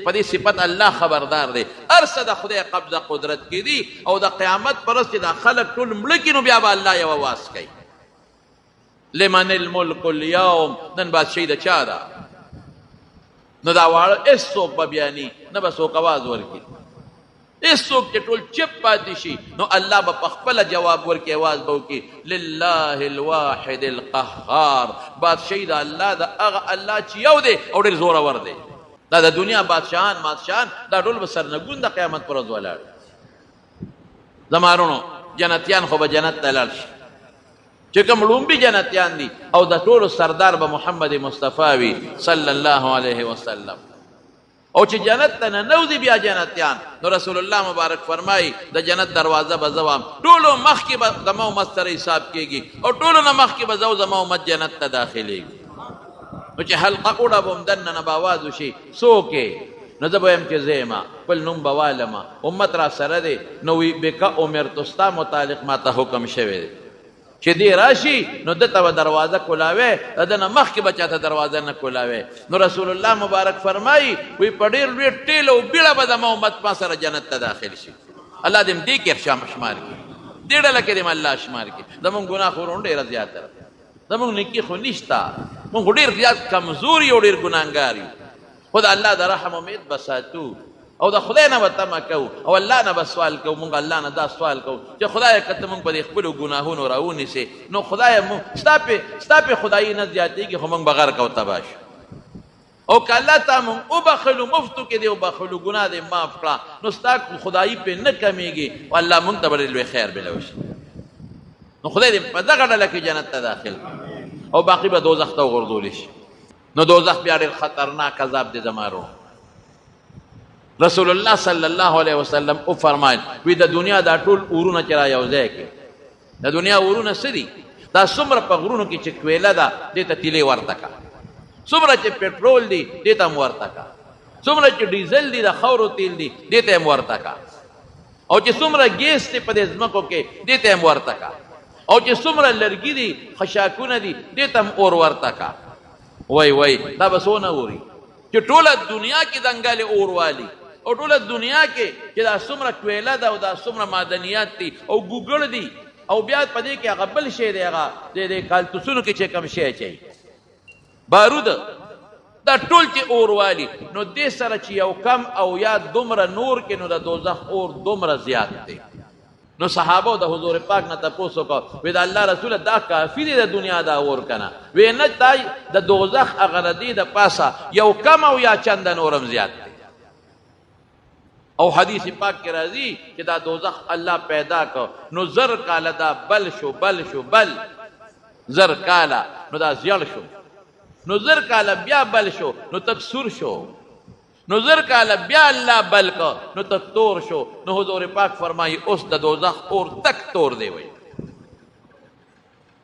په دې صفت الله خبردار دی هر څه د خدای قبضه قدرت کې دي او د قیامت پر ورځ چې دا خلک ټول مړه کړي نو بیا به الله یو آواز کوي لمن الملک اليوم نن بادشاهي د چا ده نو دا واړه هېڅوک به بیاني نه به څوک آواز ورکړي هېڅوک چې ټول چپ پاتې شي نو الله به په خپله جواب ورکړي آواز به وکړي لله الواحد القهار بادشاهي د الله د هغه الله چې یو دی او ډېر زورور دی دا د دنیا بادشاهان دا ټول به سرنګون د قیامت پر ورځ ولاړ زما وروڼو جنتیان خو به جنت ته لاړ شي چې کوم لومبي جنتیان دي او د ټولو سردار به محمد مصطفی وي صلی الله علیه وسلم او چې جنت ته ننوځي بیا جنتیان نو رسول الله مبارک فرمایي د جنت دروازه به زوام ټولو مخکې به زما امت سره حساب کېږي او ټولو نه مخکې به زو زما امت جنت ته داخلېږي نو چې حلقه وړه به هم دننه به آواز وشي څوک نو زه به یم چې زه یم خپل نوم به والمه امت را سره دی نو وی بکه امرتو ستا متعلق ما ته حکم شوی دی چې دی راشي نو دته به دروازه کولاوې د ده نه مخکې به چاته دروازه نه کولاوې نو رسول الله مبارک فرمایي وی په ډېر لوی ټیل او بیړه به زما امت ما سره جنت ته داخل شي الله دې دې کې شمار کړي دې ډله کې دې الله شمار کړي زمونږ ګناه خو ورونه ډېره زیاته ده زمونږ نیکي خو نشته مونږ ډېر زیات کمزور یو ډېر ګناهګار یو خو د الله د رحم امید به ساتو او د خدای نه به تمه کوو او الله نه به سوال کوو مونږ الله نه دا سوال کوو چې خدایه که ته مونږ په دې خپلو ګناهونو راونیسې نو خدایه ستا پې خدایي نه زیاتېږي خو مونږ به غرق او تباه شو او که الله تا مونږ وبخلو مفتو کې دې وبخلو ګناه دې معاف کړه نو ستا خدایي پې نه کمیږي او الله مونږ ته به ډېر لوی خیر بله وشي نو خدای دې په دغه ډله کې جنت ته داخل او باقي به دوزخ ته وغورځولی شي نو دوزخ بیا ډېر خطرناک عذاب دی زما ورو رسول الله صلی الله علیه وسلم او فرمایل وی د دنیا دا ټول اورونه چې را یو ځای کې د دنیا اورونه څه دي دا څومره په غرونو کې چې کویله ده دې ته تیلې ورته کړه څومره چې پټرول دی دې ته هم ورته کړه څومره چې ډیزل دی د خاورو تیل دی دې ته هم ورته کړه او چې څومره ګیس دی په دې ځمکو کې دې ته هم ورته کړه او چې څومره لرګي دي خشاکونه دي دې ته هم اور ورته کړه وای دا به څونه اوري چې ټوله دنیا کې دنګلې اور والي او ټوله دنیا کې چې دا څومره کویله ده او دا څومره معدنیات دي او ګوګړ دي او بیا په دې کې هغه بل شی دی هغه د کالتوسونو کې چې کم شی اچوي بارود دا ټول چې اور والي نو دې سره چې یو کم او یا دومره نور کې نو د دوزخ اور دومره زیات دی نو صحابه د حضور پاک نه تاسو کو وې دا الله رسول دا کافی دی د دنیا دا اور کنه وې نه تای د دوزخ اغردی د پاسه یو کم او یا چند نورم زیات دی او حدیث پاک کې راځي چې دا دوزخ الله پیدا کو نو زر کاله دا بل شو زر کاله نو دا زیړ شو نو زر کاله بیا بل شو نو تک سور شو نو زر کاله بیا الله بل کو نو تک تور شو نو حضور پاک فرمایي اوس د دوزخ اور تک تور دی وای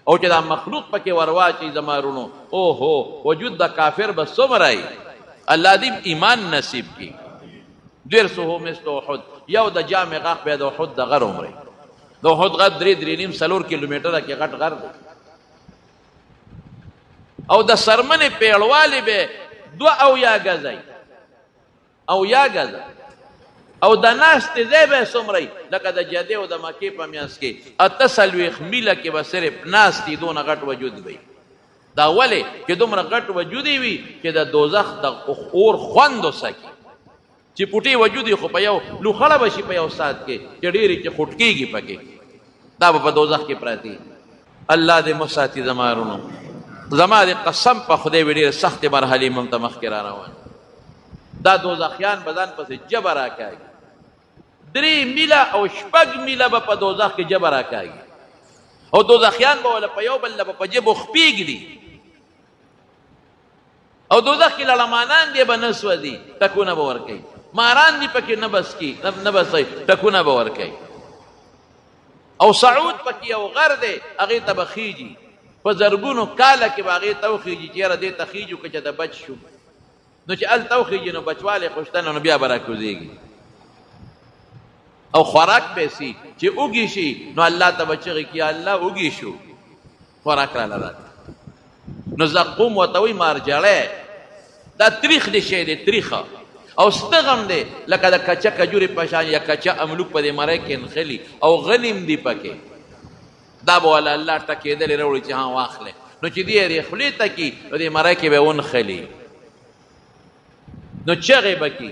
او چې دا مخلوق پکې ورواچي زمارونو او هو وجود د کافر بس سمرای الله دې ایمان نصیب کی درسه مثل احد یو د جامع غاق به د احد د غر عمره د احد غر 3.5 سلور کیلومتره کې غټ غر دی او د سرمنې پیړوالی به 2 او یا غزای او یا غزا او د ناست ځای به څومره لکه د جدې او د مکې په میانس کې 48 میله کې به صرف ناستې دونه غټ وجود وي دا ولې چې دومره غټ وجود وي چې د دوزخ د اور خوند وسکي چې پټي وجود خو په یو لوخړه بشي په یو سات کې چې ډېری چې خټکیږي پکې دا په دوزخ کې پراتی الله دې مساتی زمارونو زما دې قسم په خدای وی ډېر سخت مرحله ممتمخ کرا روان دا دوزخیان بدن پسې جبر راکاږي 3 میله او 6 میله به په دوزخ کې جبر راکاږي او دوزخیان به ولا په یو بل په جبو خپېږي او دوزخ کې لړمانان دی بنسو دي تکونه به ور کوي ماران دی پکې نه بس کی نه بس تکونه به ور کوي او سعود پکې او غر دی هغه تبخیږي په زرګونو کاله کې باغې توخیږي چې را دې تخیجو کې چې د بچ شو نو چې ال توخیږي نو بچواله خوشتنه نو بیا براکوزيږي او خوراک به سي چې اوږي شي نو الله ته بچي کې الله اوږي شو خوراک را لرات نو زقوم وتوي مارجاله دا تاریخ دي شي دي تاریخه او ستغم دي لکه د کچا کجوري پشان یا کچا املوک په دې مړی کې نخلي او غنیم دی پکې دا بولا الله ټکېدل وروړي چې ها واخله نو چې دې خپلې تکي دې مړی کې به ون خلي نو چغه بکی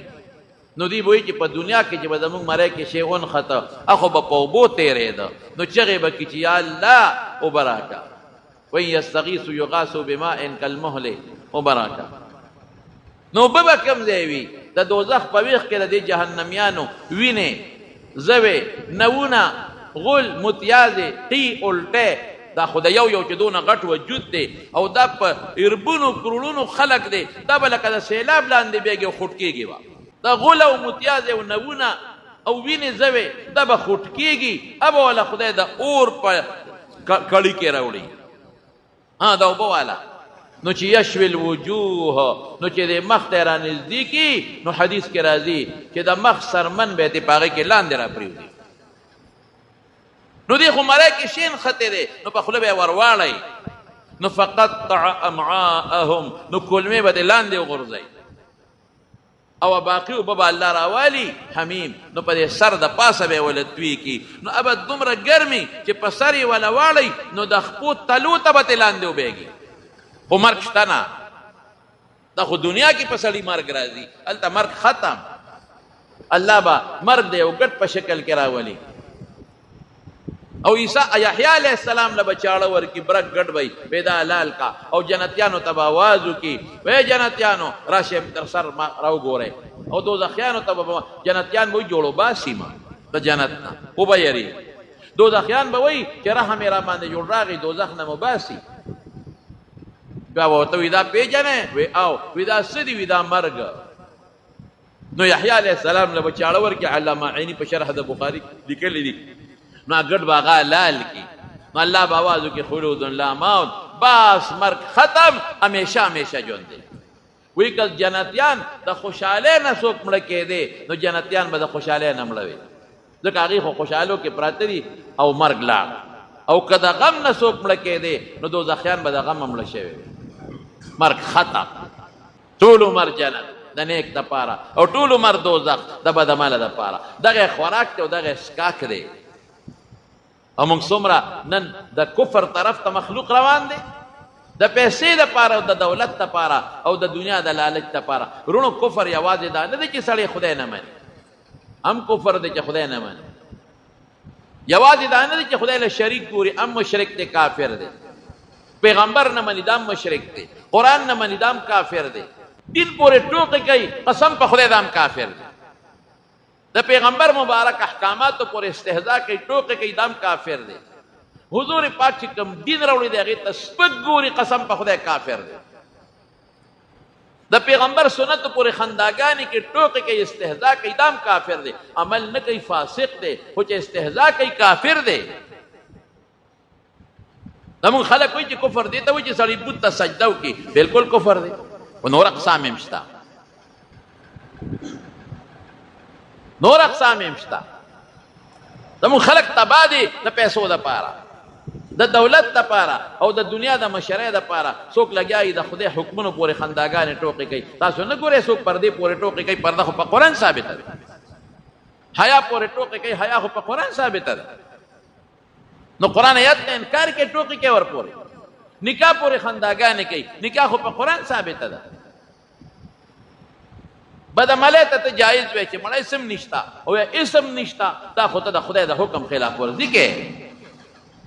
نو دی وای چې په دنیا کې چې زموږ مړی کې شی اون خطا اخو په پوبو تیرې ده نو چغه بکی چې یا الله او براکا وای یستغیث یغاث بماء کالمهل او براکا نو به کم دی وی د دوزخ په ویخ کې د جهنميانو وینه زوی نوونه غول متیازه قی الټه دا خدای یو چې دونه غټ وجود دی او دا په اربونو کرولونو خلق دی دا بل کده سیلاب لاندې بیګي خټکیږي وا دا غول او متیازه او نوونه او وینه زوی دا به خټکیږي ابا ولا خدای دا اور په کړي کې راوړي ها دا وبواله نو چې یشوی الوجوه نو چې د مخ ته را نزدیکی نو حدیث کې راځي چې د مخ سرمن به ته پاغه کې لاندې را پریوزي نو دی خو ملائکه شین خطه دی نو په خله به ورواړی نو فقطع امعاءهم نو کلمه به لاندې وغورځي او باقی وبا الله راوالی حمیم نو په سر د پاسه به ولتوي کی نو ابد دومره ګرمي چې په سری ولا واړی نو د خپو تلو ته به لاندې وبېږي خو مرګ شته نه دا خو دنیا کې په سړي مرګ راځي هلته مرګ ختم الله به مرګ دی او ګټ په شکل کې راولي او عیسی یحیی علیہ السلام له بچاړه ورکی برګ ګډ وای پیدا لال کا او جنتیانو ته आवाज وکي وې جنتیانو راشه تر سر ما راو ګوره او دوزخیانو ته جنتیان وای جوړو باسي ما ته جنت نه او به یری دوزخیان به وای چې رحم را باندې جوړ راغی دوزخ نه مباسي بیا وته ودا پیجنه وی او ودا سدي ودا مرګ نو یحیی علیہ السلام له بچاړه ورکی علامه عینی په شرح د بخاری لیکل دي نو ګډ باغا لال کی نو الله باوازو کې خلود لا موت باس مرګ ختم همیشه همیشه ژوند دی وی کله جنتیان د خوشاله نه څوک مړ کې دي نو جنتیان به د خوشاله نه مړوي ځکه هغه خو خوشالو کې پراته دي او مرګ لا او کله غم نه څوک مړ کې دي نو دوزخیان به د غم مړ شي مرګ ختم ټول عمر جنت د نیک دپاره او ټول عمر دوزخ د بدعمله دپاره. دغه خوراک دی او دغه اسکاک دی. او موږ څومره نن د کفر طرف ته مخلوق روان دی، د پیسې دپاره او د دولت دپاره او د دنیا د لالچ دپاره. ورونو کفر یوازې دا نه دی چې سړی خدای نه مني، هم کفر دی چې خدای نه مني. یوازې دا نه دی چې خدای له شریک ګوري، هم مشرک دی، کافر دی. پیغمبر نه مني، دا هم مشرک دی. قرآن نه مني، دا هم کافر دی. دین پورې ټوکې کوي، قسم په خدای دا هم کافر دی. د پیغمبر مبارک احکاماتو پورې استهزاء کوي، ټوکې کوي، دا هم کافر دی. حضور پاک چې کوم دین راوړی دی هغې ته سپک ګوري، قسم په خدای کافر دی. د پیغمبر سنتو پورې خنداګانې کې ټوکې کوي، استهزاء کوي، دا هم کافر دی. عمل نه کوي، فاسق دی، خو چې استهزاء کوي کافر دی. زمونږ خلک وایي چې کفر دی ته وایي چې سړی بت ته سجده وکړي، بلکل کفر دی. خو نور اقسام هم شته، نور اقسام هم شته. زمونږ خلک تباه دي د پیسو دپاره، د دولت دپاره او د دنیا د مشرۍ دپاره. څوک لګیا د خدای حکمونو پورې خنداګانې ټوکې کوي. تاسو نه ګورئ څوک پردې پورې ټوکې کوي؟ پرده خو په قرآن ثابته ده. حیا پورې ټوکې کوي، حیا خو په قرآن ثابته ده. نو قرآن آیات ته انکار کوي، ټوکې کوي ورپورې. نکاح پورې خنداګانې کوي، نکاح خو په قرآن ثابته ده. بدعملۍ ته ته جایز وی چې مړه اسم نشته او یا اسم نشته، دا خو ته د خدای د حکم خلاف ورزي کوې.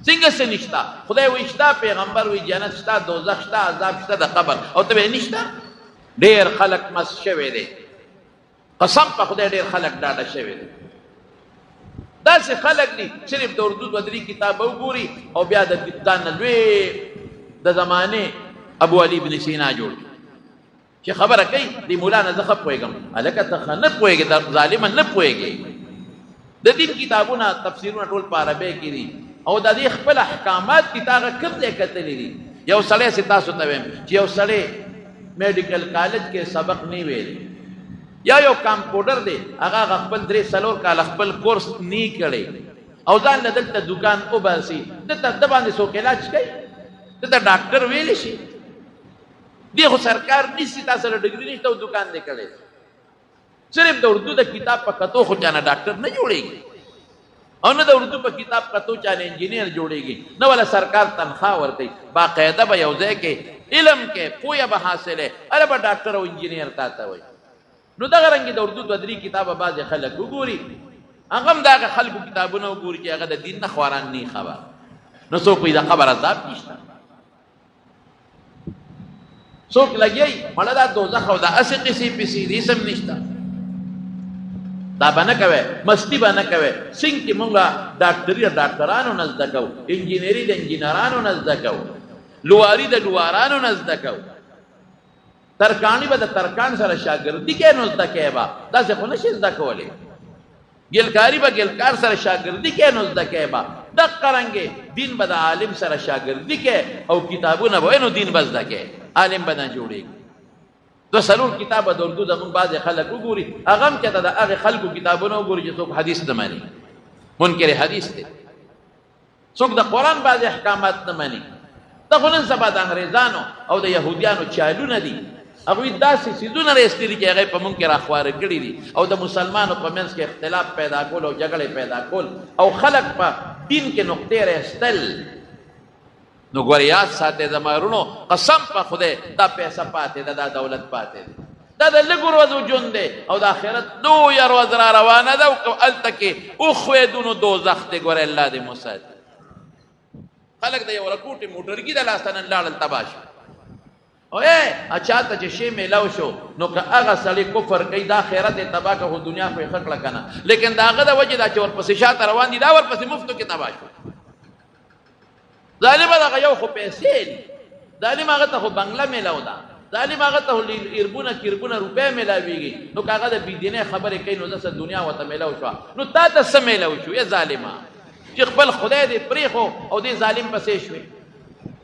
څنګه څه نشته؟ خدای وایي شته، پیغمبر وایي جنت شته، دوزخ شته، عذاب شته د قبر، او ته وایې نشته. ډېر خلک مست شوی دی، قسم په خدای ډېر خلک ډاډه شوی دی. داسې خلک دي صرف د اردو دوه درې کتابه وګوري او بیا د ځان نه لوی د زمانې ابو علي بن سینا جوړ چې خبره کوي د مولا نه زه ښه پوهېږم. هلکه ته ښه نه پوهېږې، د ظالمه نه پوهېږې. د دین کتابونه تفسیرونه ټول په عربۍ کې دي او د دې خپل احکامات کې تا هغه کوم ځای کتلي دي. یو سړی سې تاسو ته وایم چې یو سړی میډیکل کالج کې سبق نه ویلی، یا یو کمپیوټر دی هغه خپل 3-4 کال خپل کورس نه کړی او ځان له دلته دکان وباسي، دلته د باندې څوک علاج کوي؟ دلته ډاکټر ویلی شي؟ دی خو سرکار نیسي، تا سره ډګري نشته او دکان دی کړی. صرف د اردو د کتاب په کتو خو چانه ډاکټر نه جوړېږي او نه د اردو په کتاب کتو چانه انجینیر جوړېږي، نه ولا سرکار تنخواه ورکوي. باقاعده به یو ځای کې علم کې پوهه به حاصلې، هله به ډاکټر او انجینیر تا ته وایي. نو دغه رنګې د اردو دوه درې کتابه بعضې خلک وګوري، هغه هم د هغه خلکو کتابونه وګوري چې هغه د دین نه خواران نه خبر. نو څوک وایي د قبر عذاب نشته، څوک لګیایي مړه دا دوزخ او د هسې قصې پسې د اسم نشته. دا به نه کوئ، مستی به نه کوئ. څنګه چې مونږ ډاکټري د ډاکټرانو نه زده کوو، انجینري د انجینرانو نه زده کوو، لواري د لوارانو نه زده کوو، ترکاڼي به د ترکاڼ سره شاګردي کوې نو زده کوې به، داسې خو نشي زده کولی. ګلکاري به ګلکار سره شاګردي کوې نو زده کوې به. دقه رنګې دین به د عالم سره شاګردي کوې او کتابونه به وایې نو دین به زده کوې، عالم به نه جوړېږي. 2-3 کتابه د اردو زمونږ بعضې خلک وګوري، هغه هم چېرته د هغې خلکو کتابونه وګوري چې څوک حدیث نه مني، منکر حدیث دی. څوک د قرآن بعضې احکامات نه مني. دا خو نن سبا د انګریزانو او د یهودیانو چالونه دي. هغوی داسې څیزونه راایستلي چې هغه په موږ کې راخواره کړي دي او د مسلمانو په منځ کې اختلاف پیدا کول او جګړې پیدا کول او خلک په دین کې نقطې راایستل. نو ګورې یاد ساتئ زما وروڼو، قسم په خدای دا پیسه پاتې ده، دا دولت پاتې ده، دا د لږو ورځو ژوند دی او د آخرت لویه ورځ را روانه ده او هلته کې وښوېدو نو دوزخ دی. ګورې الله دې مو ساتي. خلک د یو رکوټې موټرګي د لاسه نن لاړل تباه شو. او چا ته چې شی میلاو شو نو که هغه سړی کفر کوي دا آخرت یې تباه که خو دنیا خو یې ښه کړه که نه، لیکن د هغه د وجې دا چې ورپسې شاته روان دي دا ورپسې مفتو کې تباه شو. ظالم دغه یو خو پیسې دي، ظالم هغه ته خو بنګله میلاو ده، ظالم هغه ته اربونه کربونه روپۍ میلاویږي. نو که هغه د بېدینۍ خبرې کوي نو داسې دنیا ورته میلاو شوه، نو تا ته څه میلاو شو ای ظالمه چې خپل خدای دې پرېښو او دې ظالم پسې شوې،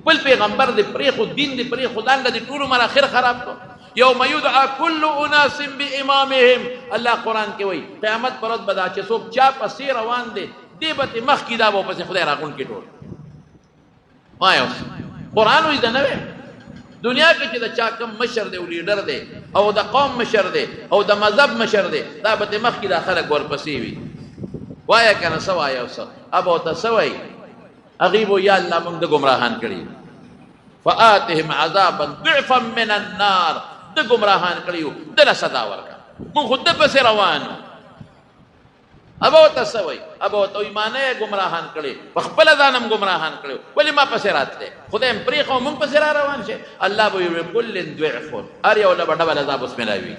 خپل پیغمبر دې پرېښو، دین دې پرېښو، ځان له دې ټول عمر اخر خراب کړو. یوم یدعا کل اناس بامامهم، الله قرآن کې وایي قیامت پر ورځ به دا چې څوک چا پسې روان دی دې به ترې مخکې دا به پسې خدای راغونډ کړي ټول. ما یو قرآن وایي زه نه ویم، دنیا کې چې د چا کم مشر دی او لیډر دی او د قوم مشر دی او د مذهب مشر دی دا به مخکې دا خلک ورپسې وي وایه که نه څه وایه او څه اب ورته څه وایي هغوی به یا الله موږ د ګمراهان کړي فآتهم عذابا ضعفا من النار د ګمراهان کړي یو دله سزا ورکړه موږ خو ده پسې روان یو اب ورته څه وایي اب ورته وایي ما نه یې ګمراهان کړي په خپله ځان هم ګمراهان کړي ولې ما پسې راتلی خدای هم پرېښه او موږ پسې را روان شي الله به وایي کل ضعف هر یو له به ډبل عذاب اوس میلاوي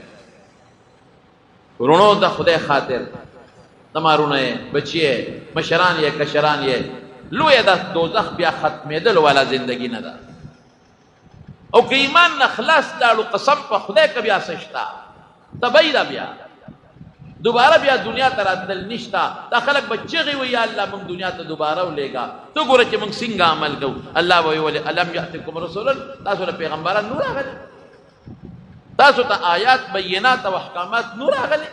ورونو د خدای خاطر تمارونه یې بچی یې مشران یې کشران یې لویه د دوزخ بیا ختمېدل والا زندگی نه ده او که ایمان نه خلاص لاړو قسم په خدای که بیا څه شته تبی ده بیا دوباره بیا دنیا ته راتلل نشته دا خلک به چغې وایي یا الله موږ دنیا ته دوباره ولېږه ته ګوره چې موږ څنګه عمل کوو الله به وایي ولې الم یأتکم رسولا تاسو ته پیغمبران نو راغلي تاسو ته آیات بینات او احکامات نو راغلي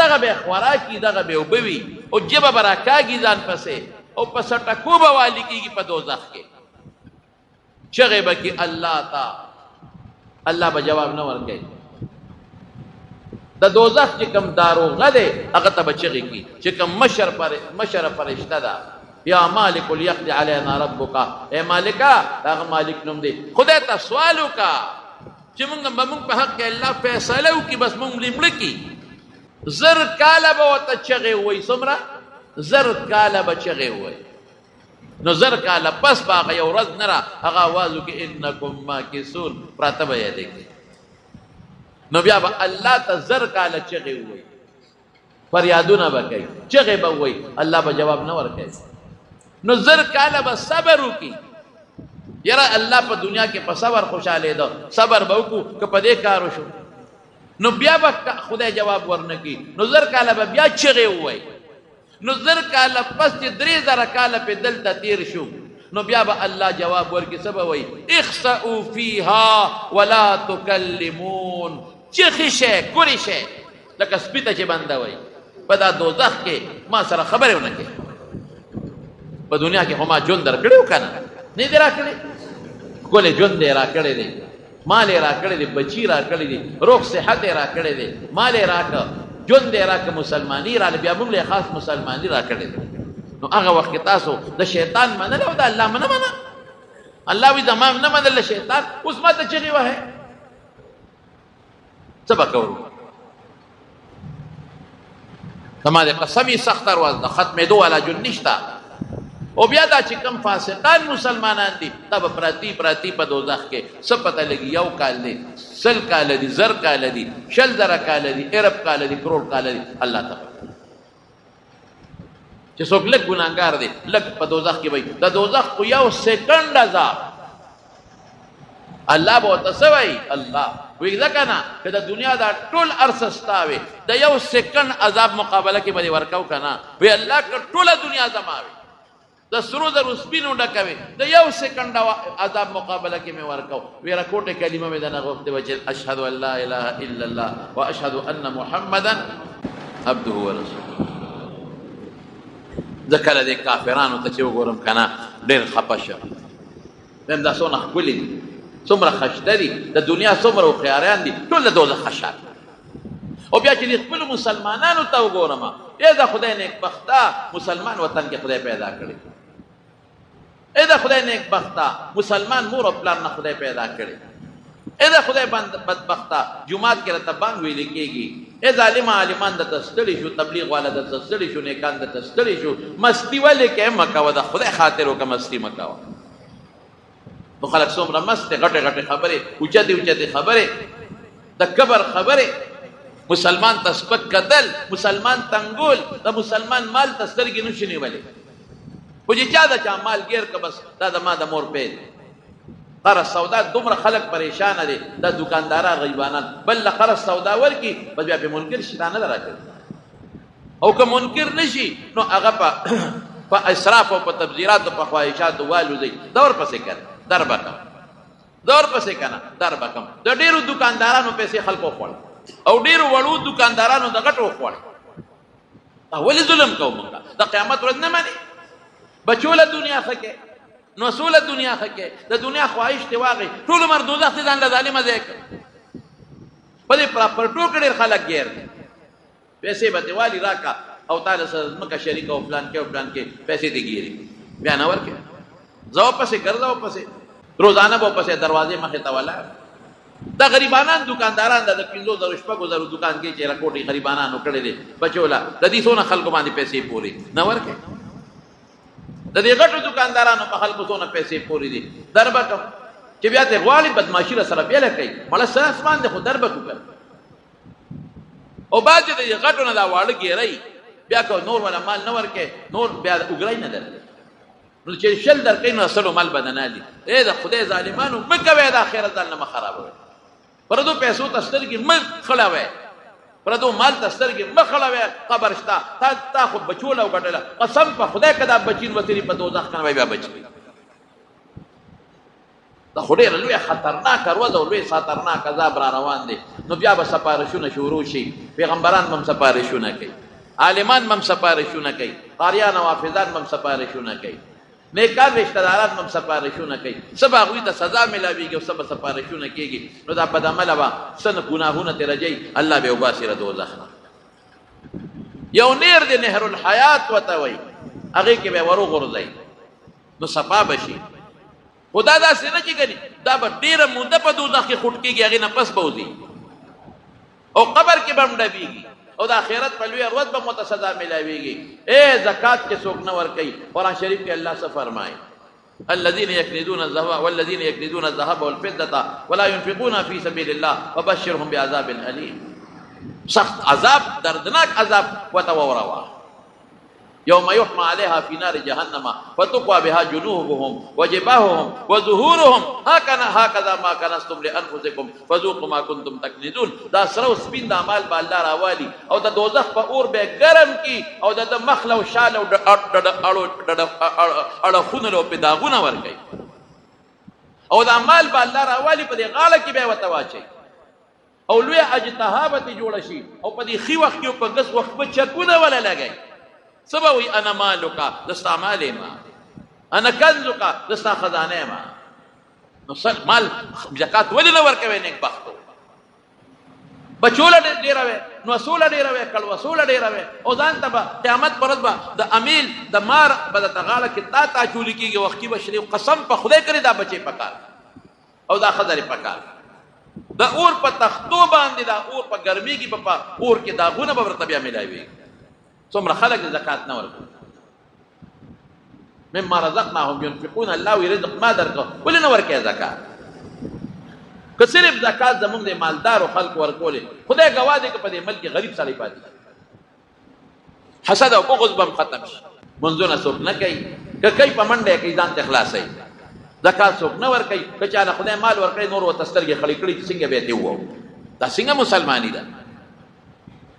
دغه به خوراکي دغه به اوبه وي او جبه به راکاږي ځان پسې او په سټکو به والي کېږي په دوزخ کې چغې به کې الله ته الله به جواب نه ورکوي د دوزخ چې کوم داروغه دی هغه ته به چغې کړي چې کوم مشره فرشته ده یا مالک لیقضي علینا ربک ای مالکه د هغه مالک نوم دی خدای ته سوال وکړه چې موږ په حق کې الله فیصله وکړي بس موږ مړه کړي زر کاله به ورته چغې ووایي څومره زر کاله به چغې ووایي نو زر کاله پس به هغه یو ورځ نه را هغه آواز وکړي انکم ماکثون پراته به یې دی نو بیا به الله ته زر کاله چغې ووایي فریادونه به کوي چغې به ووایي الله به جواب نه ورکوي نو زر کاله به صبر وکړي یاره الله په دنیا کې په صبر خوشحاله ده صبر به وکړو که په دې کار وشو نو بیا به خدای جواب ورنکړي نو زر کاله به بیا چغې ووایي نو زر کاله پس چې 3000 کاله په دلته تیر شو نو بیا به الله جواب ورکړي څه به وایي اخسئوا فیها ولا تکلمون چغې شئ کوری شئ لکه سپي ته چې بنده وایي په دا دوزخ کې ما سره خبرې ونه کړې په دنیا کې خو ما ژوند درکړی و که نه نه دې راکړی ښکلی ژوند یې راکړی دی مال یې راکړی دی بچي راکړی دی روغ صحت یې راکړی دی مال یې راکړه ژوند یې راکړه مسلماني راله بیا موږ له خاص مسلماني راکړی دی نو هغه وخت کې تاسو د شیطان منل او د الله منه منه الله وایي زما نه منل د شیطان اوس ما ته چغې وهئ څه به کوو زما د قسمې سخته ورځ د ختمېدو والا ژوند نشته او بیا دا چې کوم فاسقان مسلمانان دي دا به پراتی په دوزخ کې څه پته لګي 1 کال دی 100 کاله دي 1000 کاله دي 10000 کاله دي ارب کاله دي کروڑ کاله دي الله ته چې څوک لږ ګناهګار دی لږ په دوزخ کې وي د دوزخ خو 1 سکند عذاب الله به ورته څه وایي الله وایي ځکه نه که د دنیا دا ټول عرصه ستا وي د 1 سکند عذاب مقابله کې به دې ورکوو که نه وایي الله که ټوله دنیا زما وي د سرو زرو سپینو ډکوي د 1 سکند عذاب مقابله کې مې ورکو ویره کوټه کلمه مې دنه غوښتې وه چې اشهد ان لا اله الا الله واشهد ان محمدا عبده ورسوله زه کله دې کافرانو ته چې وګورم که نه ډېر خفه شم ویم دا څومره ښکلي دي څومره خشته دي د دنیا څومره هوښیاران دي ټول د دوزخ خشان او بیا چې د خپلو مسلمانانو ته وګورم ای د خدای نیکبخته مسلمان وطن کې خدای پیدا کړی ای د خدای نیکبخته مسلمان مور او پلار نه خدای پیدا کړی ای د خدای بدبخته جمعات کې راته بانګ ویل کېږي ای ظالم عالمان درته ستړي شو تبلیغ والا درته ستړي شو نیکان درته ستړي شو مستی ولې کې مه کوه د خدای خاطر وکړه مستی مه کوه نو خلک څومره مست غټې غټې خبرې اوچتې خبرې د کبر خبرې مسلمان ته سپک کتل مسلمان تنګول د مسلمان مال ته سترګې نشي نیولی خو چې چا د چا مال ګیر که بس دا د ما د مور پی دی قرض سودا دومره خلک پریشانه دي دا دکانداران غریبانان بل له قرض سودا ورکړي بس بیا پې منکر شي دا نه ده راکړي او که منکر نشي نو هغه په اسراف او په تبذیراتو په خواهشاتو والوځي دور پسې کړه در به کم دور پسې که نه در به کم د ډېرو دکاندارانو پیسې خلکو خوړ او ډېرو وړو دکاندارانو د غټو خوړ ولې ظلم کوو موږ د قیامت ورځ نه منې بچو له دنیا ښه کې نو سوله دنیا خکې د دنیا خواهش ته واغی ټول عمر دوزخ ته ځان له ظالمه ځای کړ په دې پراپرټو کې ډېر خلک ګیر دي پیسې به دیوالي راکا او تعالی سره ځمکه شریک او پلان کې او پلان کې پیسې دې ګیري بیا نه ورکې ځو پسې ګرځاو پسې روزانه به پسې دروازې مخې ته ولاړ دا غریبانان دکانداران د 5,000 شپږ دکان کې چې راکوټي غریبانانو کړي دي بچولا د دې څونه خلکو باندې پیسې پوري نه ورکې د دې غټو دکاندارانو په خلکو څونه پیسې پوري دي دربه کوم چې بیا ته غواړي بدمعشي سره بیل کوي مړه سره اسمان د خو دربه کوي او باج دې غټو نه دا واړه ګیري بیا کو نور ولا مال نه ورکې نور بیا وګړای نه درته نو چې شل درکې نو اصل مال بدنالي اے دا خدای ظالمانو مکوي د اخرت ځان نه خرابوي پردو پیسو تستر کې مخ خلاوي پردو مال تستر کې مخ خلاوي قبر شتا تا خو بچوله او غټله قسم په خدای کدا بچین وتري په دوزخ کنه بیا بچي دا خدای لوی خطرناک ورځ او لوی خطرناک عذاب را روان دي نو بیا به سپارښونه شروع شي پیغمبران هم سپارښونه کوي عالمان هم سپارښونه کوي قاریان او حافظان هم سپارښونه کوي نیکان رشتہ داران هم سپارښونه کوي سبا غوی ته سزا ملاويږي او سبا سپارښونه کیږي نو دا په عمل وا سن ګناهونه ته رجي الله به وباسره دوزخ یو نیر د نهر الحیات وتوي هغه کې به ورو غورځي نو صفا بشي خدا دا سینه چې کوي دا به ډیره مونده په دوزخ کې خټ کېږي هغه نه پس بوزي او قبر کې بم ډبيږي او د آخرت په لوی ورځ به متصدا ملاويږي اے زکات کې څوک نه ور کوي قران شریف کې الله څه فرمایي الذين يكنزون الذهب والذين يكنزون الذهب والفضة ولا ينفقون في سبيل الله وبشرهم بعذاب أليم سخت عذاب دردناک عذاب وتوروا يوم يحمى عليها في نار جهنم فتقوى بها جنوبهم وجباههم وظهورهم هكذا ما كنزتم لانفسكم فذوقوا ما كنتم تكنزون دا سرو سپین د اعمال با الله راوالي او د دوزخ په اور به ګرم کی او د مخله او شال او اړه خونلو په داغونه ور کوي او د اعمال با الله راوالي په دې غاله کې به وتواچي او لوی اجتهابت جوړ شي او په دې خي وخت کې په غس وخت په چکونه ولا لګي سبوي انا مالک دستا مال ما انا کنزک دستا خزانه ما نو سر مال زکات ولې نه ورکوي نیک بختو بچوله ډیروي نو اصول ډیروي کل وصول ډیروي او ځان ته قیامت پرد با د امیل د مار بد تغاله کې تا چولی کېږي وختي بشری قسم په خدای کړی دا بچي پکار او دا خزر پکار دا اور په تختو باندې دا اور په ګرمي کې په اور کې دا غونه به ورته بیا ملایوي څومره خلک زکات نه ورکوي مما رزقناهم ينفقون الله رزق ما درکو ولې نه ورکوي زکات که صرف زکات زمونږ د مالدار او خلق ورکولې خدای گواه دی که په دې ملک غریب سړی پاتې حسد او بغض بم ختم شي منځونه څوک نه کوي که کوي په منډه کې ځان ته خلاصي زکات څوک نه ورکوي که چا خدای مال ورکړي نور ورته سترګې خړې کړي څنګه به دی وو دا څنګه مسلمانی ده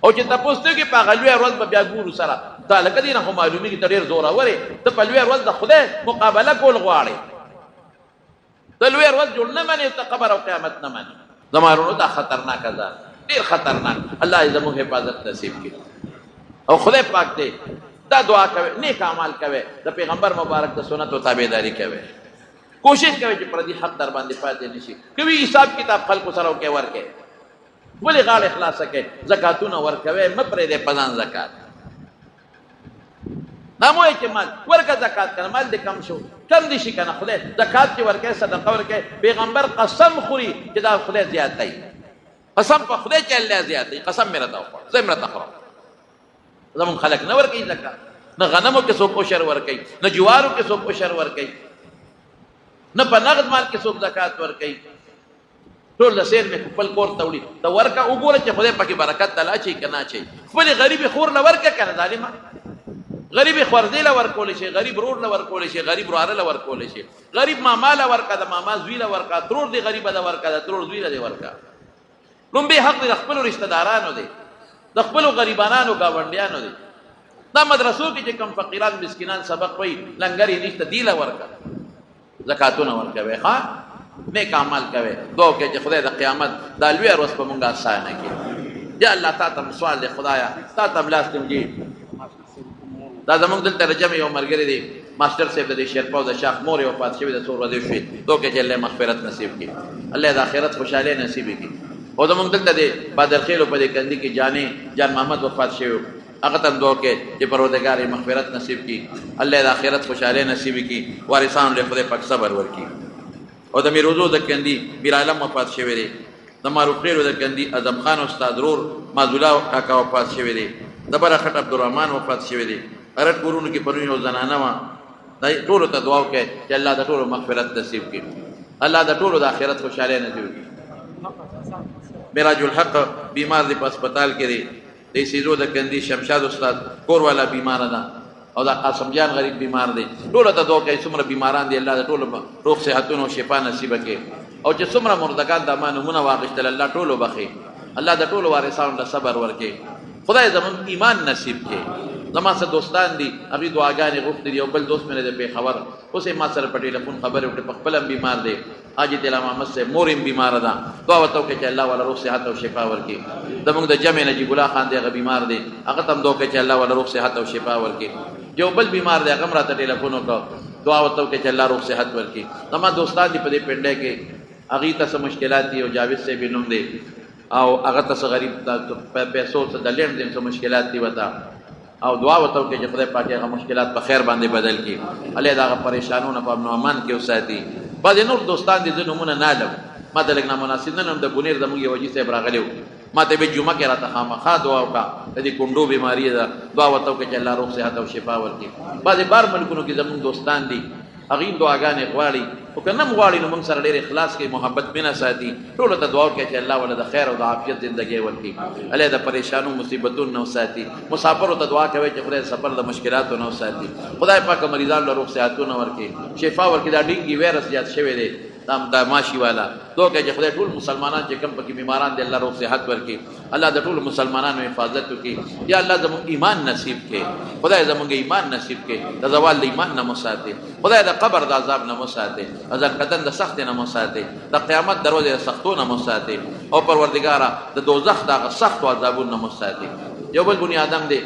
او چې تاسو ته کې په غلوې ورځ به بیا ګورو سره دا لکه دینه خو معلومي کې ډېر زور اوري ته په لوی ورځ د خدای مقابله کول غواړي د لوی ورځ جوړ نه مانی ته قبر او قیامت نه مانی زمارونو دا خطرناک ده ډېر خطرناک الله دې زموږ حفاظت نصیب کړي او خدای پاک دې دا دعا کوي نیک اعمال کوي د پیغمبر مبارک د سنت او تابعداري کوي کوشش کوي چې پر دې حق در باندې پاتې نشي کوي حساب کتاب خلکو سره کوي ورکه ولی غال اخلاص کې زکاتونه ورکوي مپرې دې پزان زکات ناموي چې مال ورکه زکات کړه مال دې کم شو کم دي شي کنه خدای زکات چې ورکه صدقه ورکه پیغمبر قسم خوري چې دا خدای زیات دی قسم په خدای چې الله زیات دی قسم مې راته وخور زمره تخرا زمون خلق نه ورکه زکات نه غنمو کې څوک عشر ورکه نه جوارو کې څوک عشر ورکه نه په نقد مال کې څوک زکات ورکه ټول د سیر مې خپل کور توړي دا ورکه وګوره چې خدای پاکي برکت تعالی چي کنا چي خپل غریب خور لا ورکه کنه ظالما غریب خورزي لا ورکول شي غریب رور لا ورکول شي غریب راره لا ورکول شي غریب ماما لا ورکه د ماما زوی لا ورکه ترور دی غریب لا ورکه د ترور زوی لا دی ورکه نو به حق د خپل رشتہ دارانو دی د خپل غریبانو گاونډیانو دی دا مدرسو کې چې کم فقیران مسکینان سبق وای لنګری نشته دی لا ورکه زکاتونه ورکوي ښا نیک عمل کوي دوه کې چې خدای د قیامت د لوی ورځ په مونږه آسان کړي یا الله تعالی سوال دی خدایا تا ته بلاستم جی دا زمونږ دلته رجم یو ملګری دی ماسټر صاحب د شیرپا د شاخ مور وفات شوی د څو ورځې شوې دوی کې چې الله مغفرت نصیب کړي الله د آخرت خوشحالي نصیب کړي او زمونږ دلته دی بدرخیلو په دې کندي کې جان محمد وفات شوی هغه ته دوی کې چې پروردګار یې مغفرت نصیب کړي الله د آخرت خوشحالي نصیب کړي وارثانو له خدای پاک صبر ورکړي او د میروزو د کندي میر عالم وفات شوی دی د ماروخیلو د کندي اعظم خان استاد رور مازولا کاکا وفات شوی دی د برخټ عبدالرحمن وفات شوی دی ارټ کورونو کې پرون یو زنانه وه دا ټولو ته دعا وکړئ چې الله د ټولو مغفرت نصیب کړي الله د ټولو د آخرت خوشحالي نصیب کړي معراج الحق بیمار دی په هسپتال کې دی د سیزو د کندي شمشاد استاد کور والا بیماره ده او دا قاسم جان غریب بیمار دی ټولو ته دعا کوي څومره بیماران دي الله د ټولو روغ صحتونو او شفا نصیب کړي او چې څومره مردگان د ما نومونه واخیستل الله ټولو بخي الله د ټولو وارثانو له صبر ورکړي خدای زمون ایمان نصیب کړي زما سره دوستان دي هغوی دعاګانې غوښتې دي یو بل دوست مې دی پېښور اوس یې ما سره په ټېلیفون خبرې وکړې په خپل هم بیمار دی حاجي طلا محمد صاحب مور هم بیماره ده دعا ورته وکړئ چې الله والا روغ صحت او شفا ورکړي زموږ د جمع نجیب الله خان دی هغه بیمار دی هغه ته هم دعا وکړئ چې الله والا روغ صحت او شفا ورکړي یو بل بیمار دی هغه هم راته ټېلیفون وکړه دعا ورته وکړئ چې الله روغ صحت ورکړي زما دوستان دي په دې پنډۍ کې هغوی ته څه مشکلات دي او جاوید صاحب نوم دی او هغه ته څه غریب پیسو څه د لین دین څه مشکلات دي ورته او دعا ورته وکړئ چې خدای پاک هغه مشکلات په خیر باندې بدل کړي الله د هغه پریشانونه په امن و امان کې وساتي بعضې نور دوستان دي زه نومونه نه علم ما ته لږ نامناسب نه نوم د بونیر زموږ یو حاجي صاحب راغلی و ما ته به جمعه کې راته خامخا دعا وکړه د دې کونډو بیماري ده دعا ورته وکړئ چې الله روغ صحت او شفا ورکړي بعضې بار ملکونو کې زموږ دوستان دي هغوی دعاګانې غواړي خو که نه هم غواړي نو موږ سره ډېر اخلاص کوي محبت مینه ساتي ټولو ته دعا وکړئ چې الله ولې د خیر او د عافیت زندګۍ ورکړي الله د پریشانو مصیبتونو نه وساتي مسافرو ته دعا کوئ چې خدای سفر د مشکلاتو نه وساتي خدای پاک مریضانو له روغ صحتونه ورکړي شفا ورکړي دا ډینګي ویرس زیات شوی دی دا ماشي والا دعا کوي چې خدای ټول مسلمانان چې کوم پکې بیماران دي الله روغ صحت ورکړي الله د ټولو مسلمانانو حفاظت وکړي یا الله زموږ ایمان نصیب کړي خدای زموږ ایمان نصیب کړي د زوال د ایمان نه مو ساتي خدای د قبر د عذاب نه مو ساتي ازل قدن د سخت نه مو ساتي د قیامت دروازې د سختو نه مو ساتي او پروردګاره د دوزخ د سخت عذابونو نه مو ساتي یو بل بني آدم دی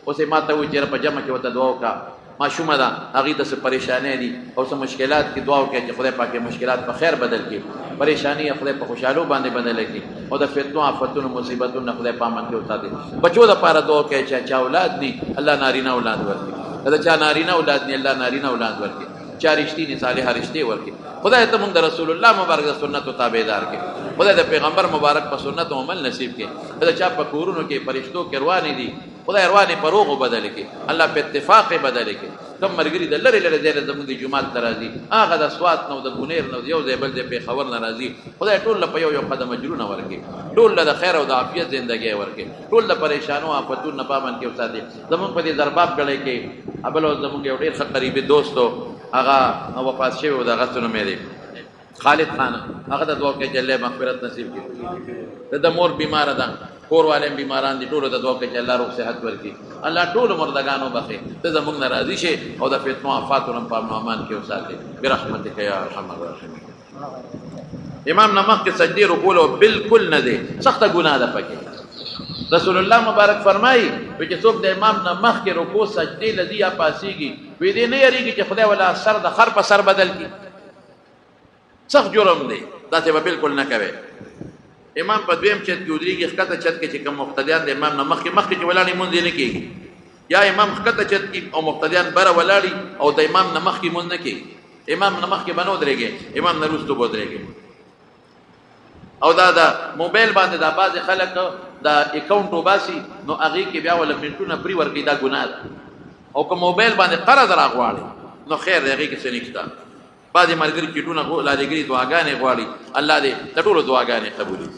اوس یې ما ته وایي چې په جمع کې ورته دعا وکړه ماشومه ده هغوی ته څه پریشانۍ دي او څه مشکلات کې دعا وکړئ چې خدای پاک مشکلات په خیر بدل کړي پریشاني خدای په خوشحالو باندې بدل کړي او د فتنو آفتونو مصیبتونو نه خدای په امن کې وساتي بچو دپاره دعا وکړئ چې چا اولاد دي الله نارینه اولاد ورکړي د چا نارینه اولاد دي الله نارینه اولاد ورکړي چا رښتینې صالحه رشتې ورکړي خدای ته موږ د رسول الله مبارک د سنتو تابعدار کړي خدای د پیغمبر مبارک په سنتو عمل نصیب کړي د چا په کورونو کې فرشتو کې روانې دي خدای روانې په روغو بدل کړي الله په اتفاق بدل کړي کوم ملګري د لرې لرې ځای نه زموږ د جومات ته راځي هغه د سوات نه او د بونیر نه یو ځای بل ځای پېښور نه راځي خدای ټول له په یو یو قدم اجرونه ورکړي ټول له د خیر او د عافیت زندګۍ ورکړي ټول د پریشانو آفتونو نه په امن کې وساتي زموږ په دې درباب ډلۍ کې بل زموږ یو ډېر ښه قریبي دوست و هغه وفات شوی و د هغه څه نوم یې دی خالد خان هغه ته دعا وکړئ چې الله مغفرت نصیب کړي د مور بیماره ده کور والے بیماران دي ټولو ته دعا وکړئ چې الله روغ صحت ورکړي الله ټولو مردگانو بخي ته زموږ نه راضي شي او د فتنو آفاتو نه په امن و امان کې وساتي برحمتک یا ارحم الراحمین امام نه مخکې سجدې رکوع بالکل نه دی سخته ګناه ده پکې رسول الله مبارک فرمایي چې څوک د امام نه مخکې رکوع سجدې لذي یا پاسېږي وی دې نه یریږي چې خدای ولا سر د خر په سر بدل کړي سخت جرم دی داسې به بالکل نه کوي امام په دویم چت کې ودرېږي ښکته چت کې چې کوم مقتدیان د امام نه مخکې چې ولاړې مونځ یې نه کېږي یا امام ښکته چت کې او مقتدیان بره ولاړي او د امام نه مخکې مونځ نه کېږي امام نه مخکې به نه ودرېږي امام نه وروسته به ودرېږي او دا د موبایل باندې دا بعضې خلک دا اکاونټ وباسي نو هغې کې بیا ولا منټونه پرې ورکوي دا ګناه ده او که موبایل باندې قرض راغواړي نو خیر دی هغې کې څه نشته بعضې ملګري چټونه لالیګري دعاګانې غواړي الله دې د ټولو دعاګانې قبولي